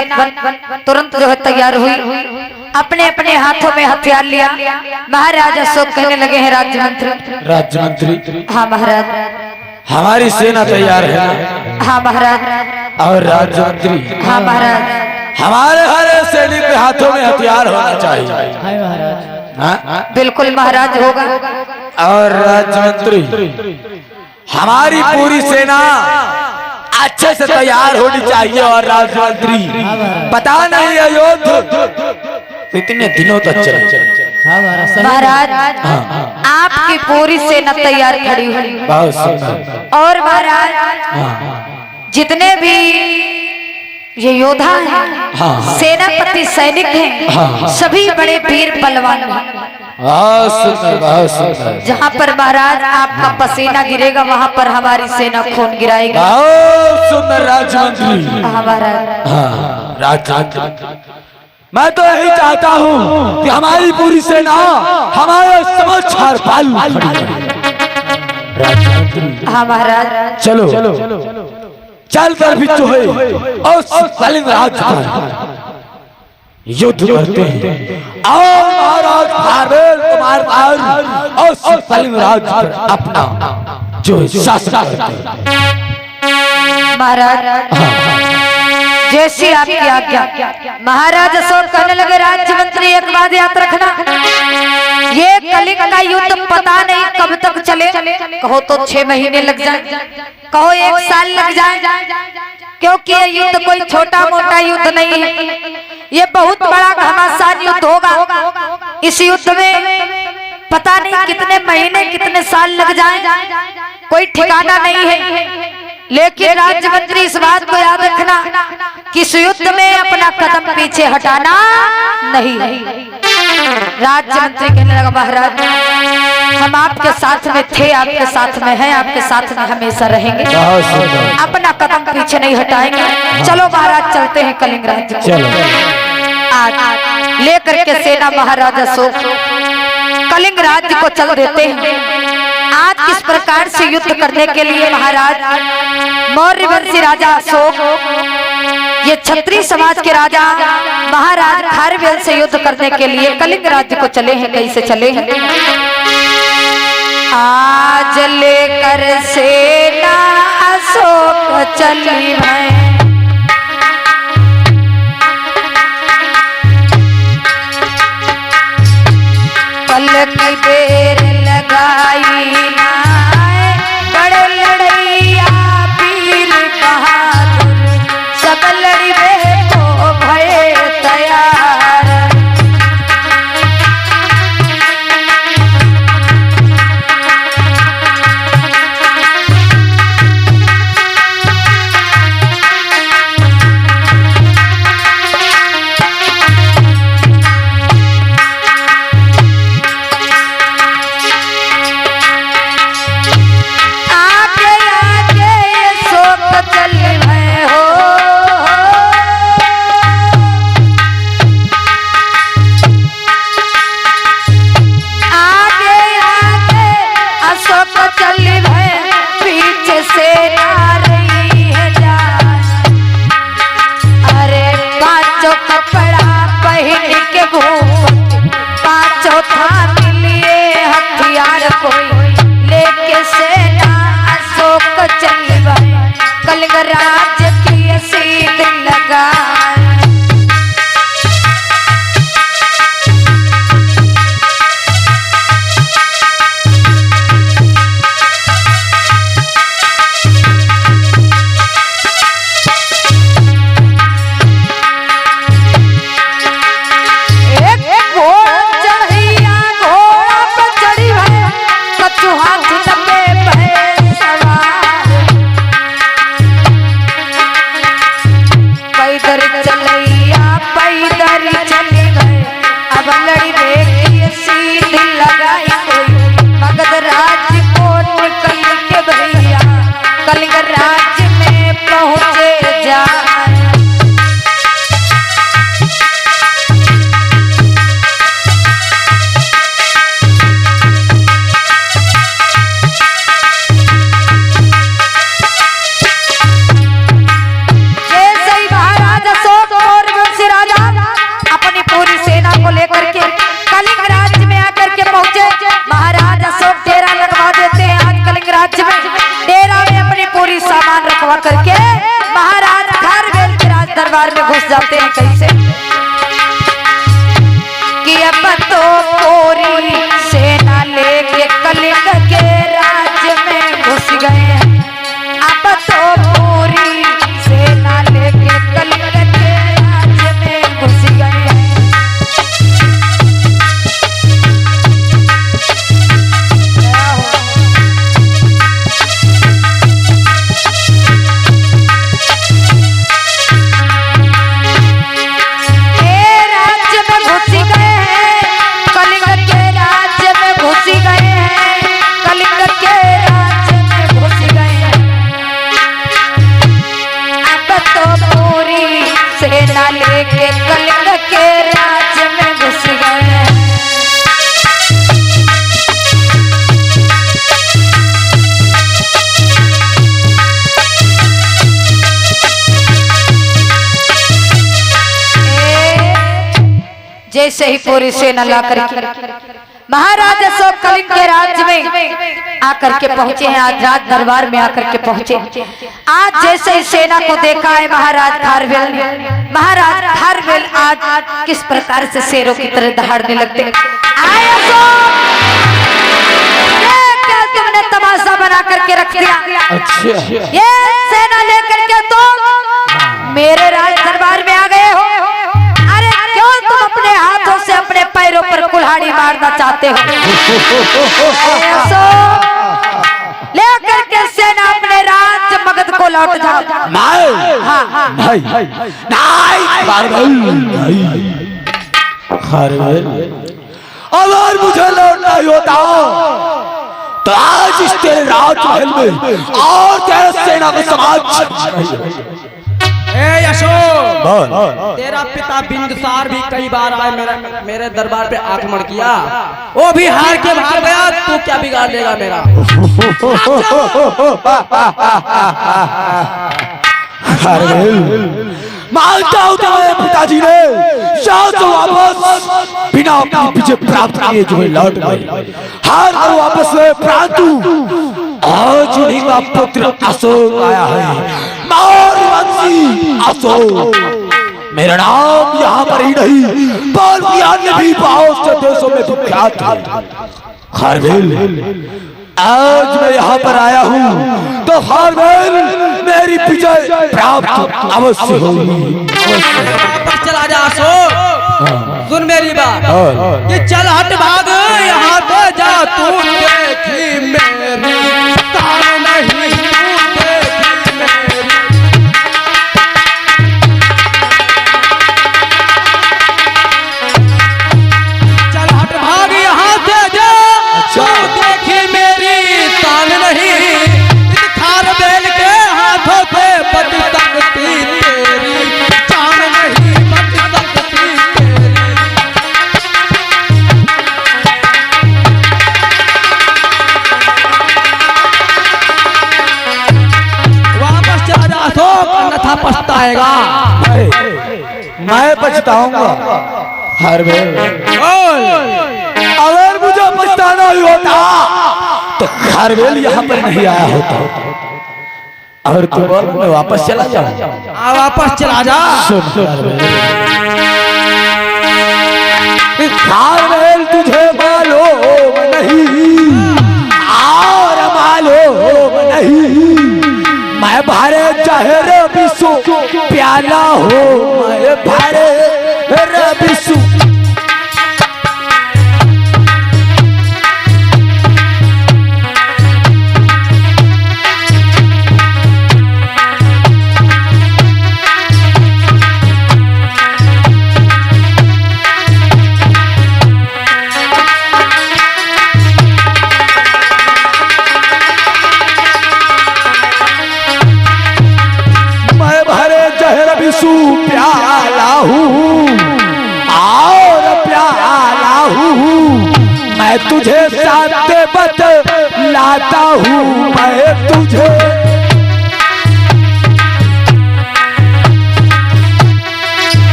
तुरंत जो है तैयार हुई, अपने अपने हाथों में हथियार लिया। महाराज अशोक कहने लगे हैं राज्य मंत्री। हाँ महाराज। हमारी सेना तैयार है। हाँ महाराज। और राज्य मंत्री। हाँ महाराज। हमारे हर सैनिक के हाथों में हथियार होना चाहिए। हाय महाराज। बिल्कुल महाराज होगा। और राज्य मंत्री हमारी पूरी सेना अच्छे से तैयार होनी चाहिए। और राज्य मंत्री पता नहीं है युद्ध इतने दिनों तक चले। महाराज आपकी पूरी सेना तैयार खड़ी हुई, और महाराज जितने भी ये योद्धा हैं, सेनापति सैनिक हैं, सभी बड़े वीर बलवान हैं। जहाँ पर महाराज आपका पसीना गिरेगा वहाँ पर हमारी सेना खून गिराएगी। सुंदर राज्य मंत्री। राज्य मैं तो यही चाहता हूँ कि हमारी पूरी सेना हमारे समक्ष पालू खड़ी है। हाँ महाराज। चलो चल कर भी जो है और कलिंग राज पर युद्ध करते हैं। और महाराज खारवेल कुमार और कलिंग राज पर अपना जो है शासन करते हैं। महाराज जैसी आपकी आज्ञा। महाराज अशोक कहने लगे राज्य मंत्री एक बात याद रखना, ये कलिंग का युद्ध पता नहीं कब तक चले। कहो तो 6 महीने लग जाए, कहो 1 साल लग जाए, क्योंकि ये युद्ध कोई छोटा मोटा युद्ध नहीं है, ये बहुत बड़ा घमासान युद्ध होगा। इस युद्ध में पता नहीं कितने महीने कितने साल लग जाए, कोई ठिकाना नहीं है। लेकिन राज्य मंत्री इस बात को याद रखना कि इस युद्ध में अपना कदम पीछे हटाना नहीं। राज्य मंत्री कहने लगा महाराज हम आपके साथ में थे, आपके साथ में हैं, आपके साथ में हमेशा रहेंगे, अपना कदम पीछे नहीं हटाएंगे। चलो महाराज चलते हैं कलिंग राज्य। आज लेकर के सेना महाराजा अशोक कलिंग राज्य को चल देते हैं। आज किस प्रकार से युद्ध करने के लिए महाराज मौर्य वंशी राजा अशोक ये क्षत्रिय समाज के राजा महाराज खारवेल से युद्ध करने के लिए कलिंग राज्य को चले हैं। कैसे चले हैं? आज लेकर सेना अशोक चली है, पल की देर लगाई ना बड़े लड़ैया पीर बहादुर, सब लड़िबे को भय तैयार। कलिंग राज्य की सीध लगा कलिंग राज्य में पहुंचे जा। जैसे ही महाराज अशोक और वंशी राजा अपनी पूरी सेना को लेकर के कलिंग राज्य में आकर के पहुंचे, महाराज अशोक डेरा लगवा देते हैं। आज कलिंग राज्य में डेरा में अपनी पूरी सामान रखवा करके महाराज खारवेल के राज दरबार में घुस जाते हैं। कैसे कि अब तो पूरी सेना लेके कलिंग के राज्य में घुस गए हैं, अब तो पूरी सेना लेके कलिंग के राज्य में घुस गए हैं। सेना लेके कलिंग के राज्य में घुस गए। जैसे ही पूरी सेना ला करके महाराज अशोक कलिंग के राज्य में आकर के पहुंचे हैं, आज राज दरबार में आकर के पहुंचे। आज जैसे ही सेना को देखा है महाराज खारवेल ने, महाराज खारवेल आज किस प्रकार से शेरों की तरह दहाड़ने लगते हैं। आए अशोक, क्या तुमने तमाशा बना करके रख दिया? अच्छा। ये सेना लेकर के तुम मेरे राज दरबार में आ गए हो? अरे क्यों तुम अपने हाथों से अपने पैरों पर कुल्हाड़ी कुल्हाड़ी मारना चाहते हो? लेकर के सेना अपने राज्य मगध को लौट जाओ। नहीं हाँ हाँ नहीं खारवेल, अगर मुझे लौटना ही होता तो आज इस तेरे राजमहल में और तेरे सेना का समाज। ए अशोक, तेरा पिता बिंदुसार भी कई बार आए मेरे दरबार पे आक्रमण किया, वो भी हार के भाग गया। तू क्या बिगाड़ देगा मेरा? मानता हूँ तुम्हारे पिताजी ने शायद तो वापस बिना अपने पीछे प्राप्त किए जो लौट गए, हार कर वापस हुए, परंतु आज उन्हीं का पुत्र अशोक आया है, मौर्यवंशी अशोक। मेरा नाम यहाँ पर ही नहीं बल्कि अन्य भी बहुत से देशों में विख्यात है। खारवेल, आज मैं यहाँ पर आया हूँ तो खारवेल मेरी विजय प्राप्त अवश्य होगी। चला जा अशोक, सुन मेरी बात कि चल हट भाग यहाँ से जा। तू देखी मेरी तार नहीं, तू देखी मेरी। चल हट भाग यहाँ से जा। तू देखी मेरी तान नहीं, इस खारवेल के हाथों से बच सकती तेरी जान नहीं, बच सकती तेरी। वापस चला जा अशोक, अन्यथा पछताएगा। मैं पछताऊंगा खारवेल, अगर मुझे पछताना ही होता तो खारवेल यहाँ पर नहीं आया होता। और तू बोल मैं वापस चला जाऊं? वापस चला जा। खारवेल तुझे मालूम नहीं और मालूम नहीं, मैं भारे जहर विषु प्याला हूँ, मैं भारे विषु। प्याला हूँ और प्याला हूँ, मैं तुझे साथ बतलाता हूँ, मैं तुझे।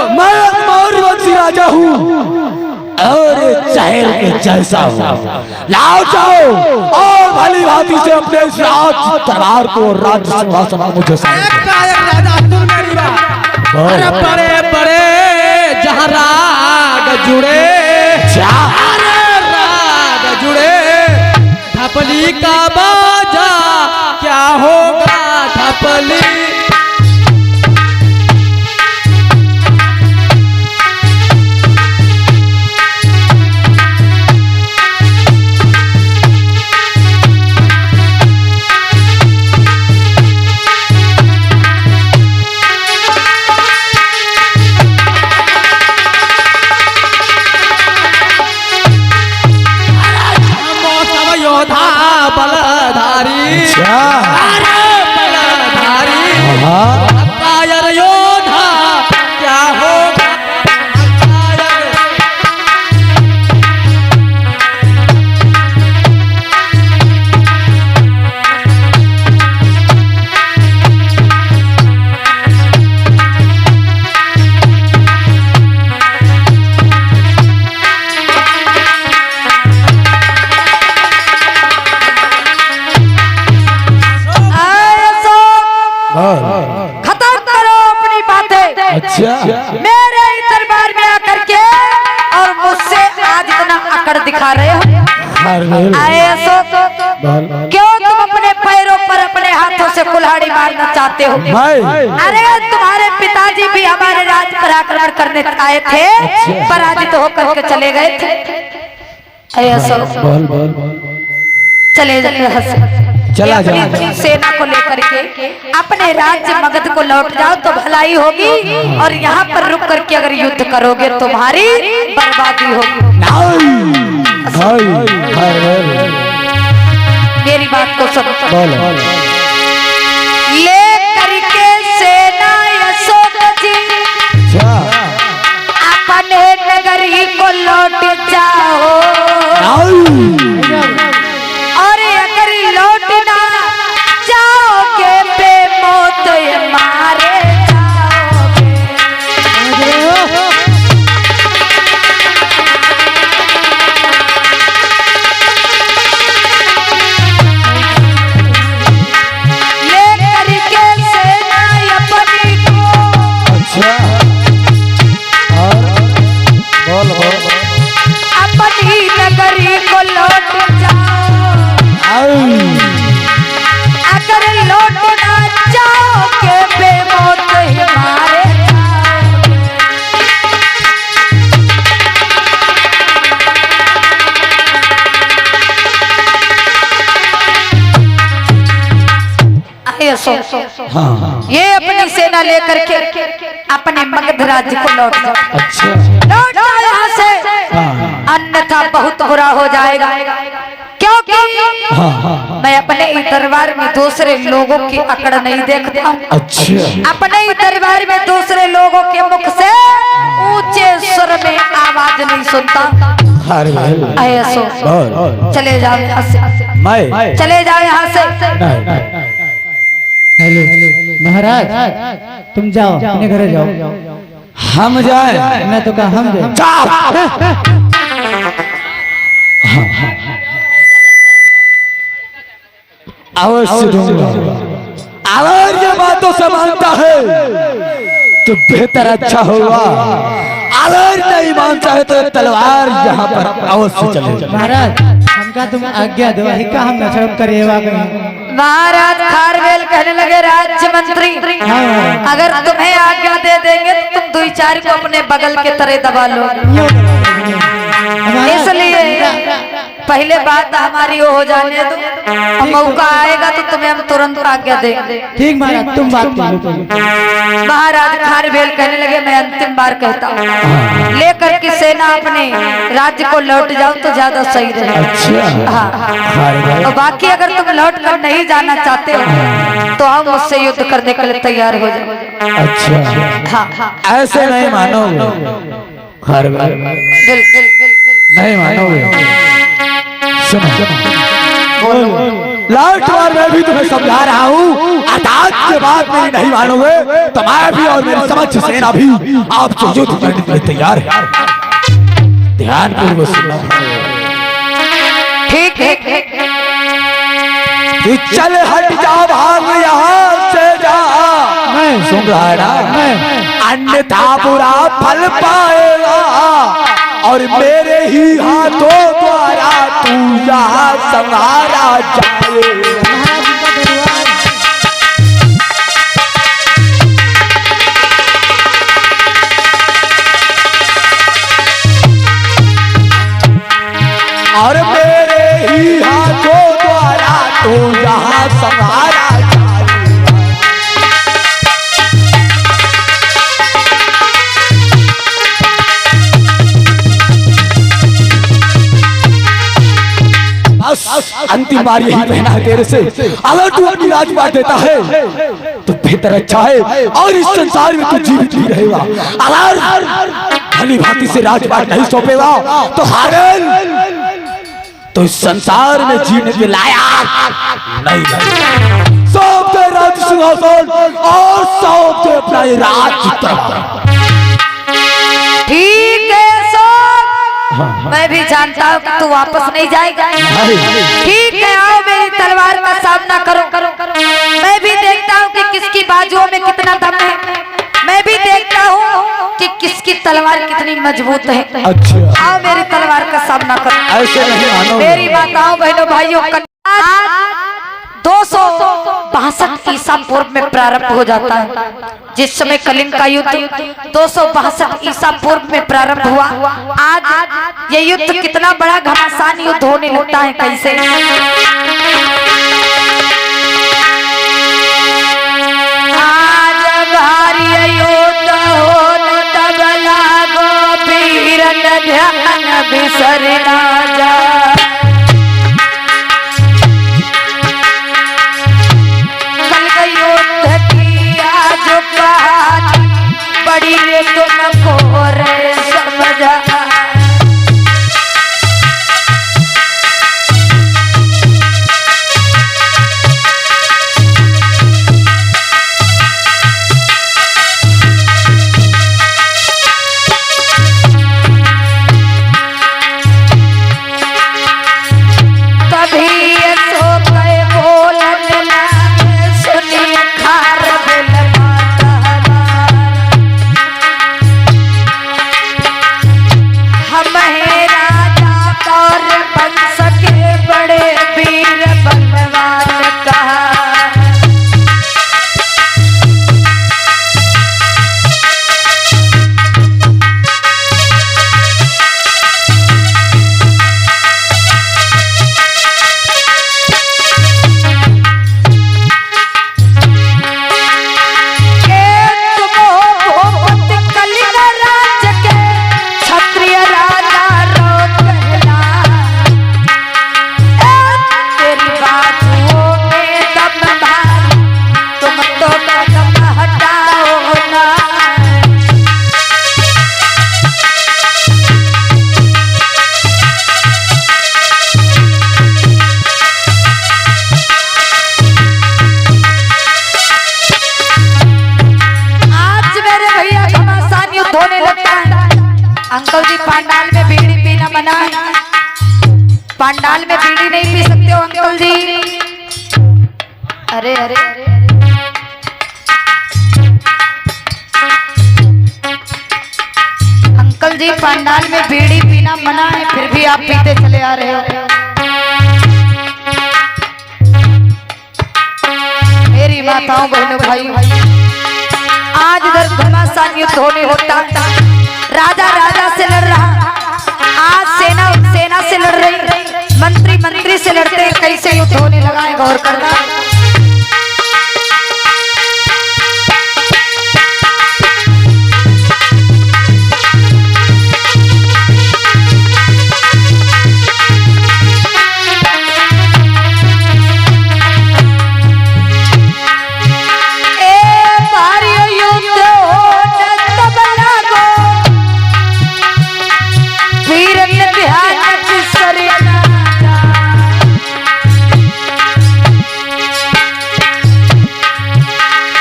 मैं मौर्यवंशी राजा हूँ और चहल के जैसा हूँ। लाओ जाओ और भली भांति से अपने इस राज दरबार को राज्य सिंहासन मुझे अरे बड़े बड़े जहाँ राग जुड़े, राग जुड़े, ढपली का बाजा क्या होगा ढपली। बलधारी बलधारी कायर योधा क्या होगा खत्म करो अपनी बातें। अच्छा मेरे दरबार में आकर के दिखा रहे हो? आए अशोक, क्यों तुम अपने पैरों पर अपने हाथों से कुल्हाड़ी मारना चाहते हो? अरे तुम्हारे पिताजी भी हमारे राज्य पर आक्रमण करने आए थे, पराजित होकर के चले गए थे। आए अशोक, चले चला जा अपनी सेना को लेकर के अपने राज्य मगध को लौट जाओ तो भलाई होगी, और यहाँ पर रुक करके अगर युद्ध करोगे तुम्हारी बर्बादी होगी। मेरी बात को सुनो। ले करके सेना अशोक जी अपने नगरी को लौट जाओ, और अगर लौटना जाओगे बेमौत मारे जाओगे। ले करके सेना अपनी को, अपनी नगरी को लौट जाओ, अगर लौटना जाओगे बेमौत ही मारे जाओगे। आइए ये अपनी सेना लेकर के अपने मगध राज्य को लौट जाओ। लौट जाओ यहाँ से, अन्यथा बहुत बुरा हो जाएगा। क्योंकि मैं अपने ही दरबार में दूसरे लोगों की अकड़ नहीं देखता हूँ। अपने ही दरबार में दूसरे लोगों के मुख से ऊंचे स्वर में आवाज नहीं सुनता। चले जाओ यहाँ से, चले जाओ यहाँ से। महाराज तुम जाओ, अपने घर जाओ। हम जाए? मैं तो कहा हम जाए। अवश्य दूंगा। अगर ये बातों से मानता है तो बेहतर अच्छा होगा, अगर नहीं मानता है तो तलवार यहाँ पर अवश्य चले। महाराज हमका तुम आज्ञा दो, का हम नशरम करेवा गए। महाराज खारवेल कहने लगे राज्य मंत्री, अगर तुम्हें आज्ञा दे देंगे तो तुम दुई चार को अपने बगल के तरह दबा लो। इसलिए पहले बात हमारी वो हो जाने दो, मौका आएगा तो तुम्हें हम तुरंत आज्ञा देंगे। ठीक महाराज तुम बात करो। महाराज खारवेल कहने लगे मैं अंतिम बार कहता हूँ, लेकर के सेना अपने राज्य को लौट जाओ तो ज्यादा सही रहेगा। हाँ, और बाकी अगर तुम लौट कर नहीं जाना चाहते हो तो हम मुझसे युद्ध करने के लिए तैयार हो जाओ। अच्छा हाँ, ऐसे नहीं मानोगे? बिल्कुल नहीं मानोगे? सुनो, लास्ट बार मैं भी तुम्हें समझा रहा हूँ, अर्थात के बाद मेरी नहीं मानोगे तो मैं भी और मेरी समझ सेना भी आपसे युद्ध करने के लिए तैयार है। ध्यान पूर्वक सुनना। ठीक है, चल हट जा, भाग यहाँ से जा। सुन रहा है ना? अन्यथा बुरा फल पाएगा, और मेरे ही हाथों द्वारा तू यहाँ संहारा जाएगा। और मेरे ही हाथों द्वारा तू यहाँ संहारा जाएगा। अंतिम बार यही कहना है तेरे से, अगर तू अपनी राजपाट देता है तो बेहतर अच्छा है, और इस संसार में तू जीवित भी रहेगा। अगर भली भांति से राजपाट नहीं सौंपेगा तो हारेल तो इस संसार में जीने के लायक नहीं रहेगा। सौंप दे राज सिंहासन और सौंप दे अपना ये राज। ठीक है मैं भी जानता हूँ कि तू वापस नहीं जाएगा। ठीक है, आओ मेरी तलवार का सामना करो। मैं भी देखता हूँ कि किसकी बाजुओं में कितना दम है। मैं भी देखता हूँ कि किसकी तलवार कितनी मजबूत है। अच्छा आओ मेरी तलवार का सामना करो। ऐसे नहीं मानो मेरी माताओं बहनों भाइयों 262 ईसा पूर्व में प्रारंभ हो जाता है। जिस समय कलिंग का युद्ध 262 ईसा पूर्व में प्रारंभ हुआ। आज ये युद्ध कितना बड़ा घमासान युद्ध होने लगता है। कैसे आज भारी युद्ध हो तबला गोपीर ध्यान बिसरना जा। बड़ी ने तुमको रे समझा। अंकल जी पांडाल में बीड़ी पीना मना है। पांडाल में बीड़ी नहीं पी सकते हो अंकल जी। अरे अरे अंकल जी पांडाल में बीड़ी पीना मना है, फिर भी आप पीते चले आ रहे हो। मेरी माताओं बहनों भाई आज इधर घमासान युद्ध होने होता। राजा राजा से लड़ रहा, आज सेना सेना से लड़ रही, मंत्री मंत्री से लड़ते। कैसे युद्ध होने लगा है गौर करना।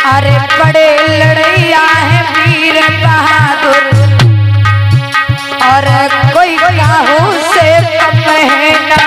अरे बड़े लड़ैया है वीर बहादुर, और कोई काहू से कम है ना।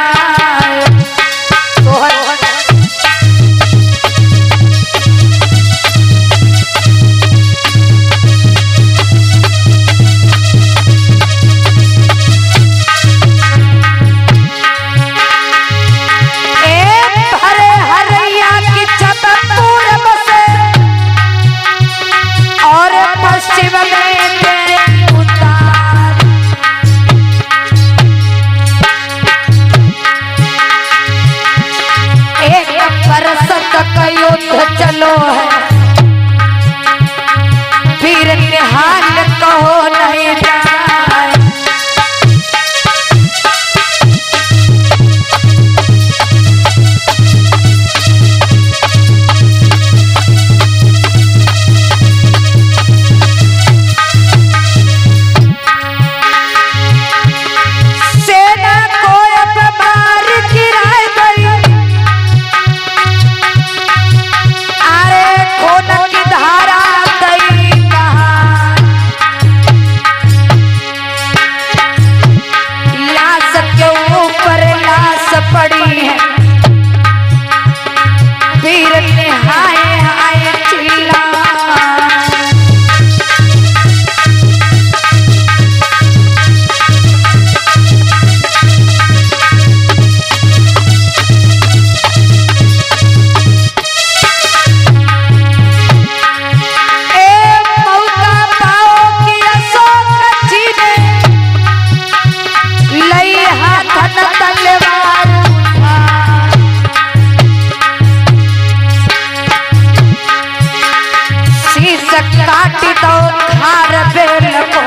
काटी दो खार बेल को,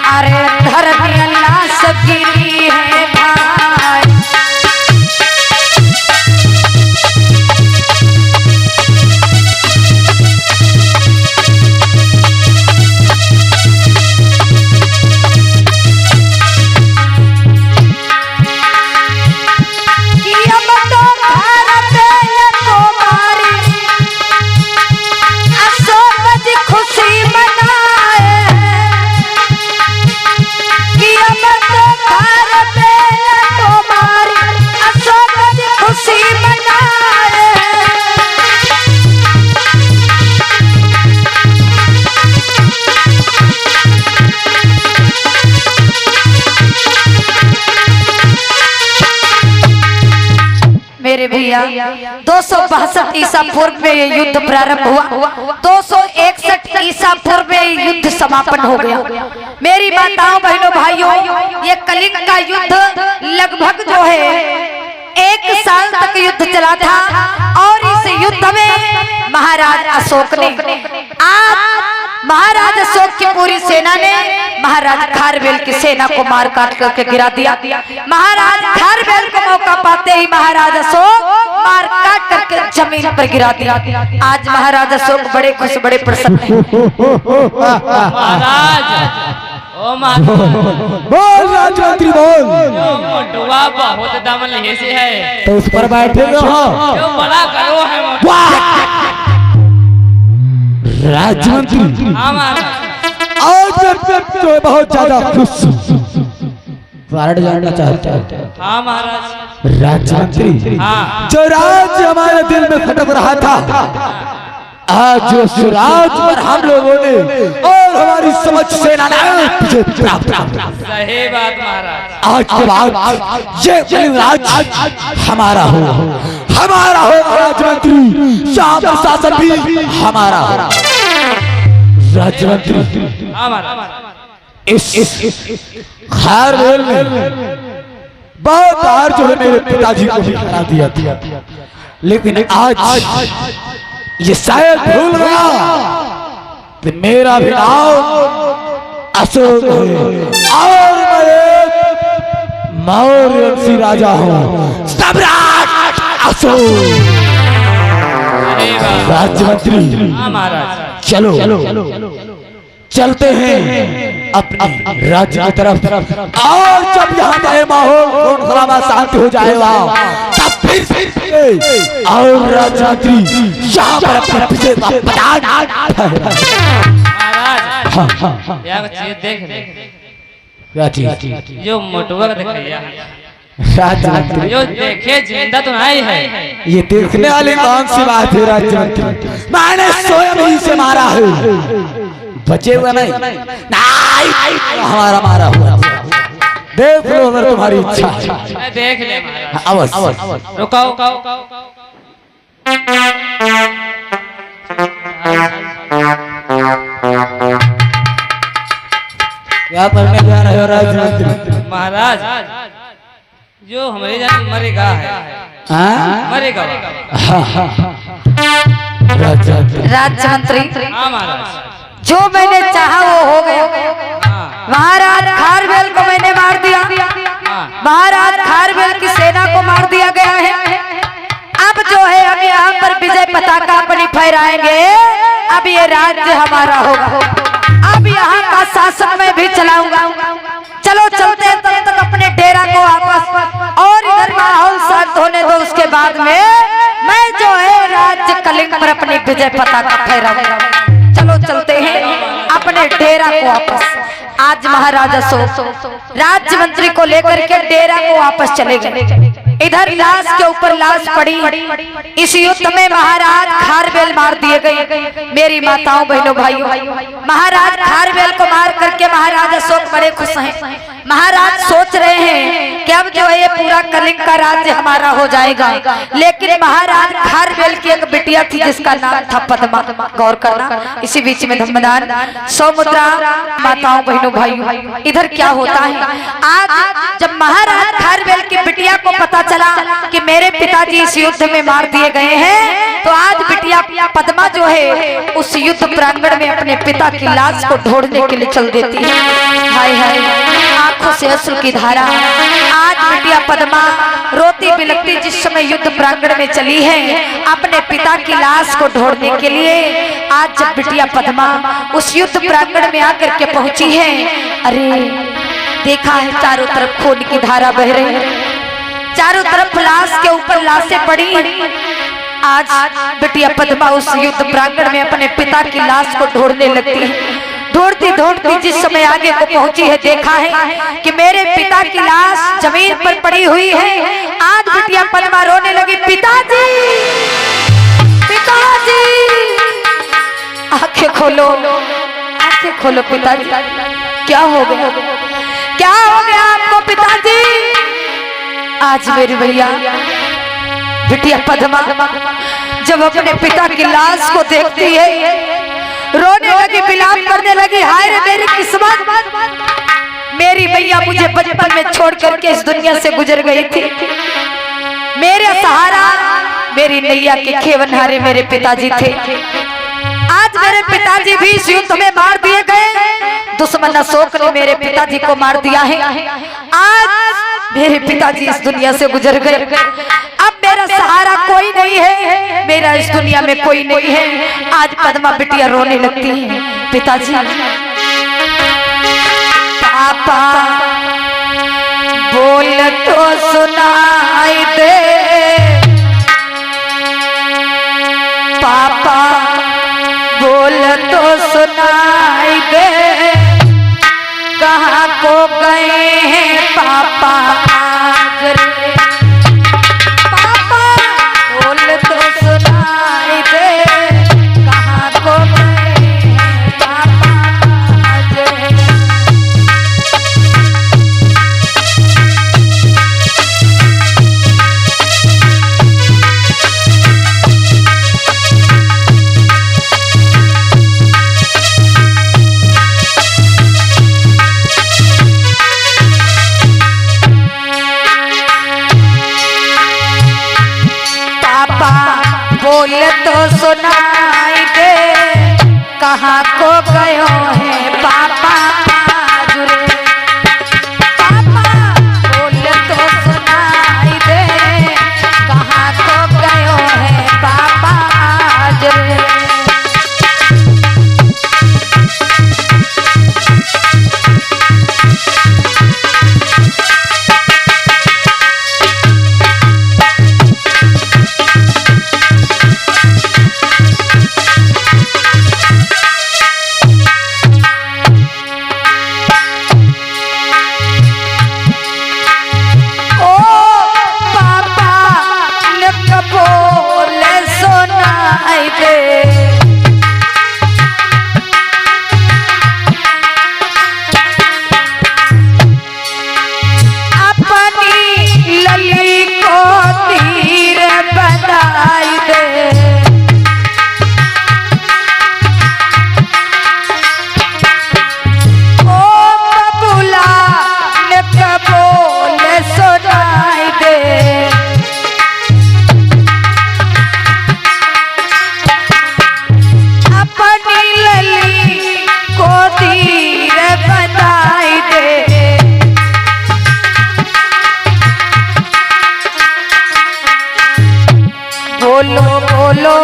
अरे धरती अल्लाह से गिरी है भाई। मेरे भैया 262 ईसा पूर्व में ये युद्ध प्रारंभ हुआ, 261 ईसा पूर्व में ये युद्ध समापन हो गया। मेरी माताओं बहनों भाइयों, ये कलिंग का युद्ध लगभग जो है 1 साल तक युद्ध चला था और इस युद्ध में महाराज अशोक ने, आज महाराज अशोक की पूरी सेना ने महाराज खारवेल की सेना को मार काट करके गिरा दिया। महाराज खारवेल को मौका पाते ही महाराज अशोक मार काट करके जमीन पर गिरा दिया। आज महाराज अशोक बड़े खुश बड़े प्रसन्न हैं। महाराज, ओ महाराज बोल राजमंत्री बोल। मोटुआ बहुत दम लिए से है, तो उस पर बैठे रहो। जो बड़ा करो है राजमंत्री, हाँ महाराज, आज मैं तो बहुत ज्यादा खुश कारण जानना चाहता हूँ। हाँ महाराज, राजमंत्री, हाँ जो राज हमारे दिल में खटक रहा था, आज जो सुराज पर हम लोगों ने और हमारी समझ सेना ने विजय प्राप्त किया। सही बात महाराज, आज के बाद ये कलिंग राज हमारा हो, हमारा हो राजमंत्री, शाह प्रशासन भी हमारा हो। राजमंत्री, हाँ महाराज, इस खारवेल ने बहुत बार जो है मेरे पिताजी को भी हरा दिया था, लेकिन आज ये शायद भूल गया कि मेरा भी नाम अशोक है और मैं एक मौर्य वंशी राजा हूँ, सम्राट अशोक। राजमंत्री, हाँ महाराज, चलो चलते हैं अपने राज्य की तरफ, और जब यहाँ का माहौल शांति हो जाएगा तब फिर और राजमंत्री यहाँ पर अपने पीछे का महाराज, यार चीज देख ले, क्या चीज? जो मोटुआ का दिखाया, राजमंत्री, जो देखे जिंदा तो नहीं है। ये देखने वाली कौन सी बात है राजमंत्री? मैंने स्वयं ही से मारा है, बचे हुए नहीं, हमारा मारा हुआ। देख लो अगर तुम्हारी इच्छा है। मैं देख ले महाराज, अवश्य। रुकाओ, क्या करने जा रहे हो राजमंत्री? महाराज, जो हमारे जान मरेगा है, मरेगा। राजमंत्री, हाँ महाराज, जो मैंने चाहा वो हो गया। हाँ महाराज खारवेल को मैंने मार दिया, महाराज खारवेल की सेना को मार दिया गया है। अब जो है हम यहाँ पर विजय पताका अपनी फहराएंगे, अब ये राज्य हमारा होगा, अब यहाँ का शासन मैं भी चलाऊंगा। चलो चलते हैं, तब तक अपने डेरा को वापस, और इधर माहौल शांत होने दो, उसके बाद में मैं जो है राज्य कलिंग पर अपनी विजय पताका फहराऊंगा। चलो चलते हैं अपने डेरा को वापस। आज महाराज अशोक राज्य मंत्री को लेकर के डेरा को वापस चले गए। इधर लाश के ऊपर लाश पड़ी। इस युद्ध में महाराज खारवेल मार दिए गए। मेरी माताओं बहनों भाइयों, महाराज खारवेल को मार करके महाराज अशोक बड़े खुश हैं। महाराज सोच रहे हैं कि अब जो है ये पूरा कलिंग का राज्य हमारा हो जाएगा। लेकिन महाराज खारवेल की एक बिटिया थी जिसका नाम था पद्मा। गौर करना, इसी बीच में धम्मदान सौमुद्रा। माताओं बहनों भाइयों, इधर क्या होता है, आज जब महाराज खारवेल की बिटिया को पता चला कि मेरे पिताजी इस युद्ध में मार दिए गए हैं, तो आज बिटिया पद्मा जो है उस युद्ध प्रांगण में अपने पिता की लाश को ढूंढने के लिए चल देती है। हाय हाय, आंखों से अश्रु की धारा। आज बिटिया पद्मा रोती बिलखती जिस समय युद्ध प्रांगण में चली है अपने पिता की लाश को ढूंढने के लिए, आज जब बिटिया पद्मा उस युद्ध प्रांगण में आकर के पहुंची है, अरे देखा है चारों तरफ खून की धारा बह रही है, चारों तरफ लाश के ऊपर लाशें पड़ी। आज बिटिया पद्मा उस युद्ध प्रांगण में अपने पिता की लाश को ढूंढने लगती है। ढूंढती ढूंढती जिस समय आगे को पहुंची है, देखा है कि मेरे पिता की लाश जमीन पर पड़ी हुई है। आज बिटिया पद्मा रोने लगी, पिताजी पिताजी, आंखें खोलो, आंखें खोलो पिताजी, क्या हो गया, क्या हो गया आपको पिताजी। आज मेरी भैया बिटिया पद्मा जब अपने पिता की लाश को देखती है, रोने लगी, विलाप करने लगी, हाय रे मेरी किस्मत, मेरी भैया मुझे बचपन में छोड़ करके इस दुनिया से गुजर गई थी। मेरे सहारा, मेरी नैया के खेवनहारे मेरे पिताजी थे। आज मेरे पिताजी भी इस युद्ध में मार दिए गए। दुश्मन अशोक ने मेरे पिताजी को मार दिया है। आज मेरे पिताजी इस दुनिया से गुजर गए। अब मेरा सहारा कोई नहीं है, मेरा इस दुनिया में कोई नहीं है। आज पद्मा बिटिया रोने लगती है, पिताजी पापा बोल तो सुनाई दे, पापा बोल तो सुनाई दे, कहाँ को गए हैं पापा आज रे, पापा बोल तो सुनाई दे, कहाँ को गए हैं पापा आज रे। बोल तो सुनाई दे, कहाँ को गयो है पापा आज रे, पापा बोल तो सुनाई दे, कहाँ को गयो है पापा आज रे। बोलो बोलो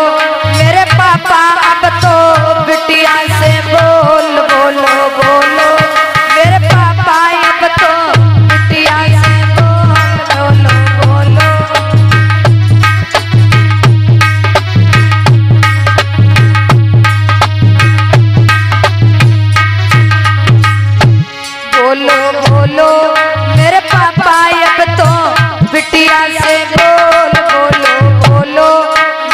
मेरे पापा अब तो बिटिया से बोल, बोलो बोलो मेरे पापा अब तो बिटिया से बोल, बोलो बोलो बोलो बोलो मेरे पापा अब तो बिटिया से बोल, बोलो बोलो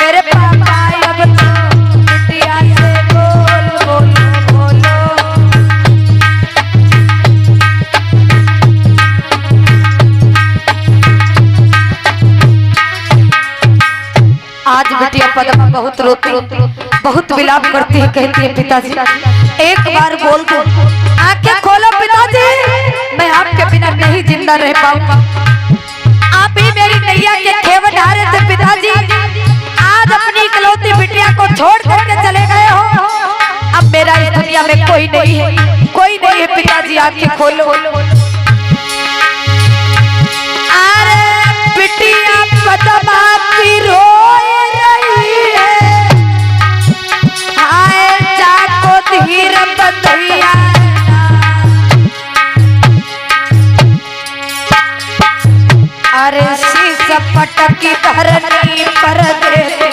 मेरे पापा अब तो बिटिया से बोल, बोलो बोलो। आज बिटिया पद्मा बहुत रोती, बहुत विलाप करती है, कहती है पिताजी एक बार बोल दो, आंखें खोलो पिताजी, मैं आपके बिना नहीं जिंदा रह पाऊंगा, आप ही मेरी के खेव ढा रहे थे पिताजी, आज अपनी इकलौती बिटिया को छोड़ करके चले गए हो। अब मेरा इस दुनिया में कोई नहीं है, कोई नहीं है पिताजी, आंखें खोलो। अरे बिटिया पद्मा की रोए रही है, हाय जाको धीर बंधैया। अरे शीश पटकी धरनी पर दे,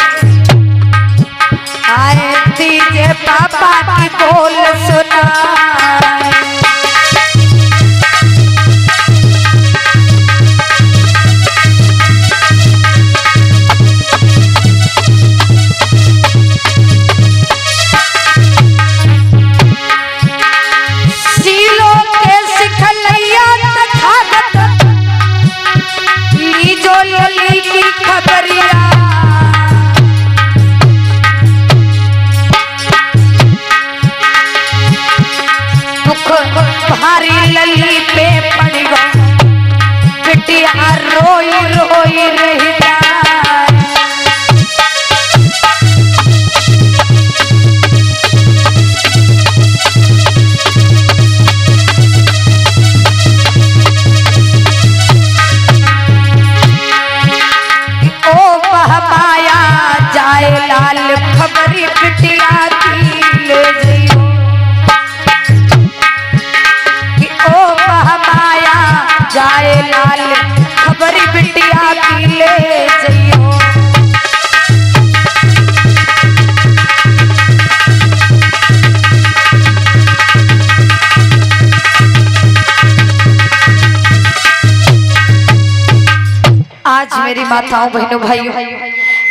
आए दीजे पापा की बोल सुना। शीलों के सिखलैया तथागत, लीजो लली की खबरिया। भारी लली पे पड़ेगा, बिटिया रोई रोई रही जाए। ओ बहमाया जाए लाल खबरी बिटिया की ले जइयो। जाए लाल खबरी बिटिया की ले जइयो। आज मेरी माताओं बहनों भाइयों,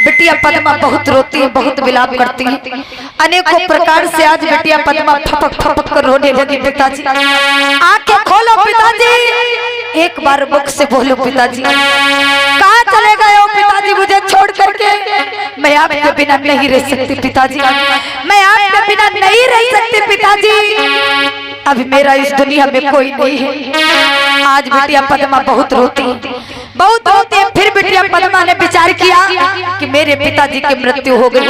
बिटिया पद्मा बहुत रोती है, बहुत विलाप करती है। अनेकों प्रकार से आज बिटिया पद्मा फपक फपक कर रोने लगी। पिताजी आंखें खोलो पिताजी, एक बार मुख से बोलो पिताजी, कहाँ चले गए हो पिताजी मुझे छोड़ करके? मैं आपके बिना नहीं रह सकती पिताजी, मैं आपके बिना नहीं रह सकती पिताजी। अभी मेरा इस दुनिया में कोई नहीं है। आज बिटिया पद्मा बहुत रोती बहुत रोती है। फिर बिटिया पद्मा ने विचार किया कि मेरे पिताजी की मृत्यु हो गई,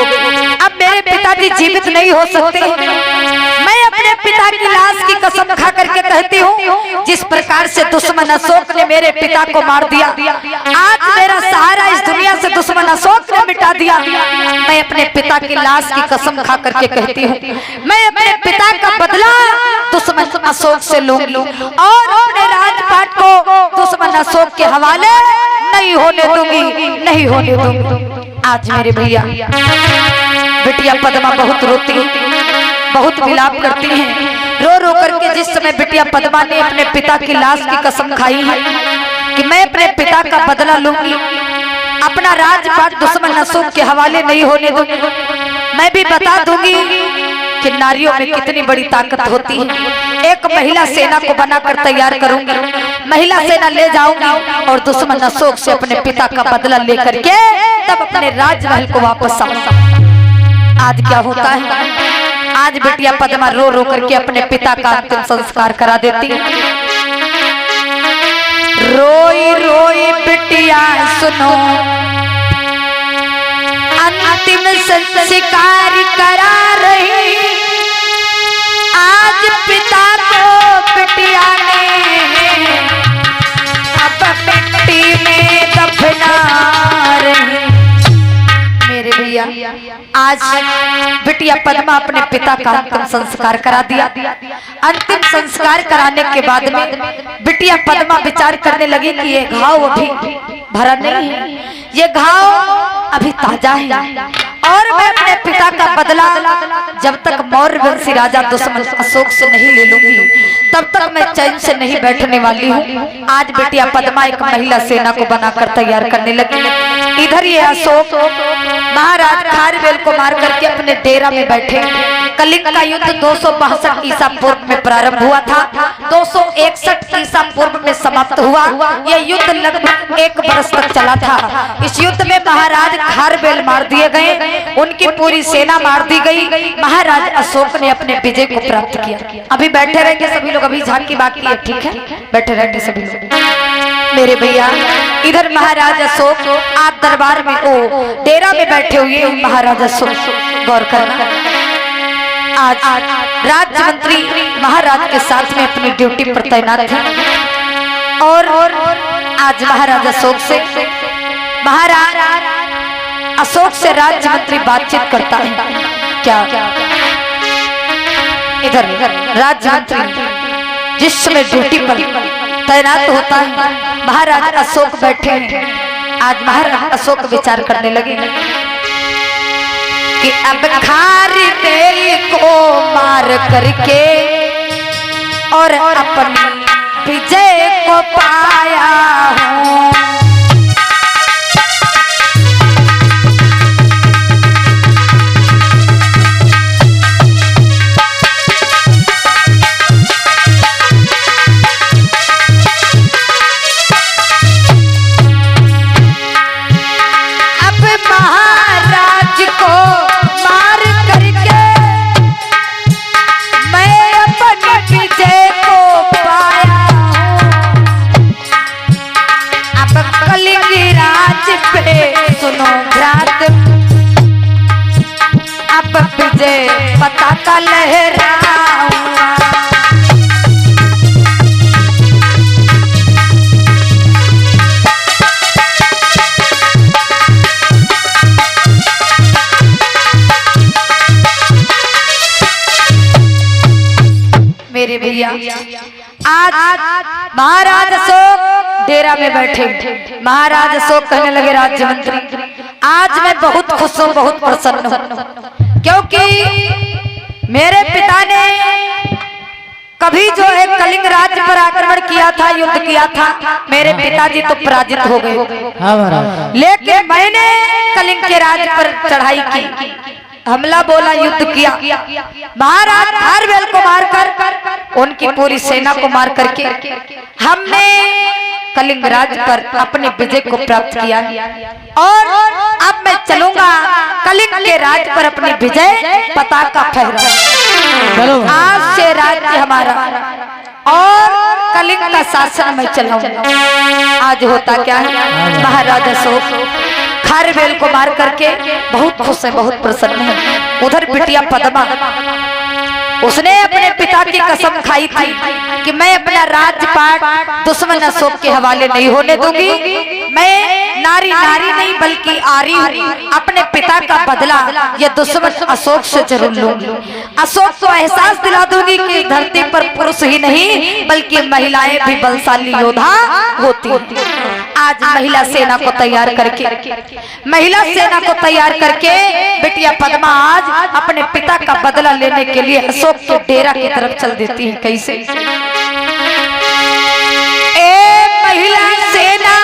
अब मेरे पिताजी जीवित नहीं हो सकते। मैं अपने पिता की लाश की कसम खा करके कहती हूँ, जिस प्रकार से दुश्मन अशोक ने मेरे पिता को मार दिया, आज मेरा सहारा इस दुनिया से दुश्मन अशोक ने मिटा दिया। मैं अपने पिता की लाश की कसम खा करके कहती हूँ, मैं अपने पिता का बदला दुश्मन अशोक से लूंगी और अपने राजपाट को दुश्मन अशोक के हवाले नहीं होने दूंगी, नहीं होने दूंगी। आज मेरे भैया बिटिया पद्मा बहुत रोती है, बहुत विलाप करती है। रो रो करके जिस समय बिटिया पद्मा ने अपने पिता की लाश की कसम खाई है कि मैं अपने पिता का बदला लूंगी, अपना राजपाट दुश्मन अशोक के हवाले नहीं होने दूंगी, मैं भी बता दूंगी कि नारियों में कितनी बड़ी ताकत होती है। एक महिला सेना को बनाकर तैयार करूंगी, महिला सेना ले जाऊंगी और दुश्मन अशोक से अपने पिता का बदला लेकर के तब अपने राजमहल को वापस आऊंगा। आज क्या होता है, आज बिटिया पद्मा रो रो करके अपने पिता का अंतिम संस्कार करा देती है। रोई रोई बिटिया सुनो, अंतिम संस्कार करा रही, आज पिता को बिटिया ने अब मिट्टी में दफना रही। मेरे भैया आज बिटिया पद्मा अपने पिता का अंतिम संस्कार करा दिया। अंतिम संस्कार कराने के बाद में बिटिया पद्मा विचार करने लगी कि ये घाव अभी भरा नहीं है, ये घाव अभी ताजा है और मैं अपने पिता का बदला जब तक मौर्य वंशी राजा दुश्मन अशोक से नहीं ले लूंगी तब तक मैं चैन से नहीं बैठने वाली हूँ। आज बिटिया पद्मा एक महिला सेना को बनाकर तैयार करने लगी। इधर ये अशोक महाराज खारवेल को मार करके अपने डेरा में बैठे। कलिंग का युद्ध 262 ईसा पूर्व में प्रारंभ हुआ था, 261 ईसा पूर्व में समाप्त हुआ। यह युद्ध लगभग 1 वर्ष तक चला था। इस युद्ध में महाराज खारवेल मार दिए गए, उनकी पूरी सेना मार दी गई। महाराज अशोक ने अपने विजय को प्राप्त किया। अभी बैठे रहेंगे सभी लोग, अभी झांकी बाकी है, ठीक है, बैठे रहेंगे सभी लोग। मेरे भैया इधर महाराज अशोक आप दरबार में ओ डेरा में बैठे हुए महाराज अशोक गौर करना। आज राज्य मंत्री महाराज के साथ में अपनी ड्यूटी पर तैनात थे और आज महाराज अशोक से राज्य मंत्री बातचीत करता है। क्या इधर राज्य मंत्री जिस समय ड्यूटी पर तैनात होता है महाराज अशोक बैठे हैं। आज महाराज अशोक विचार करने लगे कि अब खारी बेल को मार करके और अपनी विजय को पाया हूँ। अब विजय पताका लहराऊंगा। मेरे भैया आज महाराज अशोक डेरा में बैठे। महाराज अशोक कहने लगे राज्य मंत्री आज मैं बहुत खुश हूँ, बहुत प्रसन्न हूँ, क्योंकि मेरे पिता ने कभी जो है कलिंग राज्य पर आक्रमण किया था, युद्ध किया था, मेरे पिताजी तो पराजित हो गए, लेकिन मैंने कलिंग के राज्य पर चढ़ाई की, हमला बोला, युद्ध किया। महाराज खारवेल को मारकर उनकी पूरी सेना को मार करके हमने कलिंग राज्य पर अपने विजय को प्राप्त किया और अब मैं चलूंगा कलिंग के राज्य पर अपनी विजय पताका फहराऊं। आज से राज्य हमारा और कलिंग का शासन मैं चलाऊंगा। आज होता क्या है महाराज अशोक खारवेल को मार करके बहुत खुश है, बहुत प्रसन्न है। उधर बिटिया पद्मा उसने अपने पिता की कसम खाई थी कि मैं अपना राज्यपाट दुश्मन अशोक के हवाले नहीं होने दूंगी। मैं नारी नहीं बल्कि आरी हूं, अपने पिता का बदला ये दुश्मन अशोक से जरूर लूंगी। अशोक को एहसास दिला दूंगी कि धरती पर पुरुष ही नहीं बल्कि महिलाएं भी बलशाली योद्धा होती हैं। आज महिला सेना को तैयार करके बिटिया पद्मा आज अपने पिता का बदला लेने के लिए अशोक के डेरा की तरफ चल देती है। कैसे? ए महिला सेना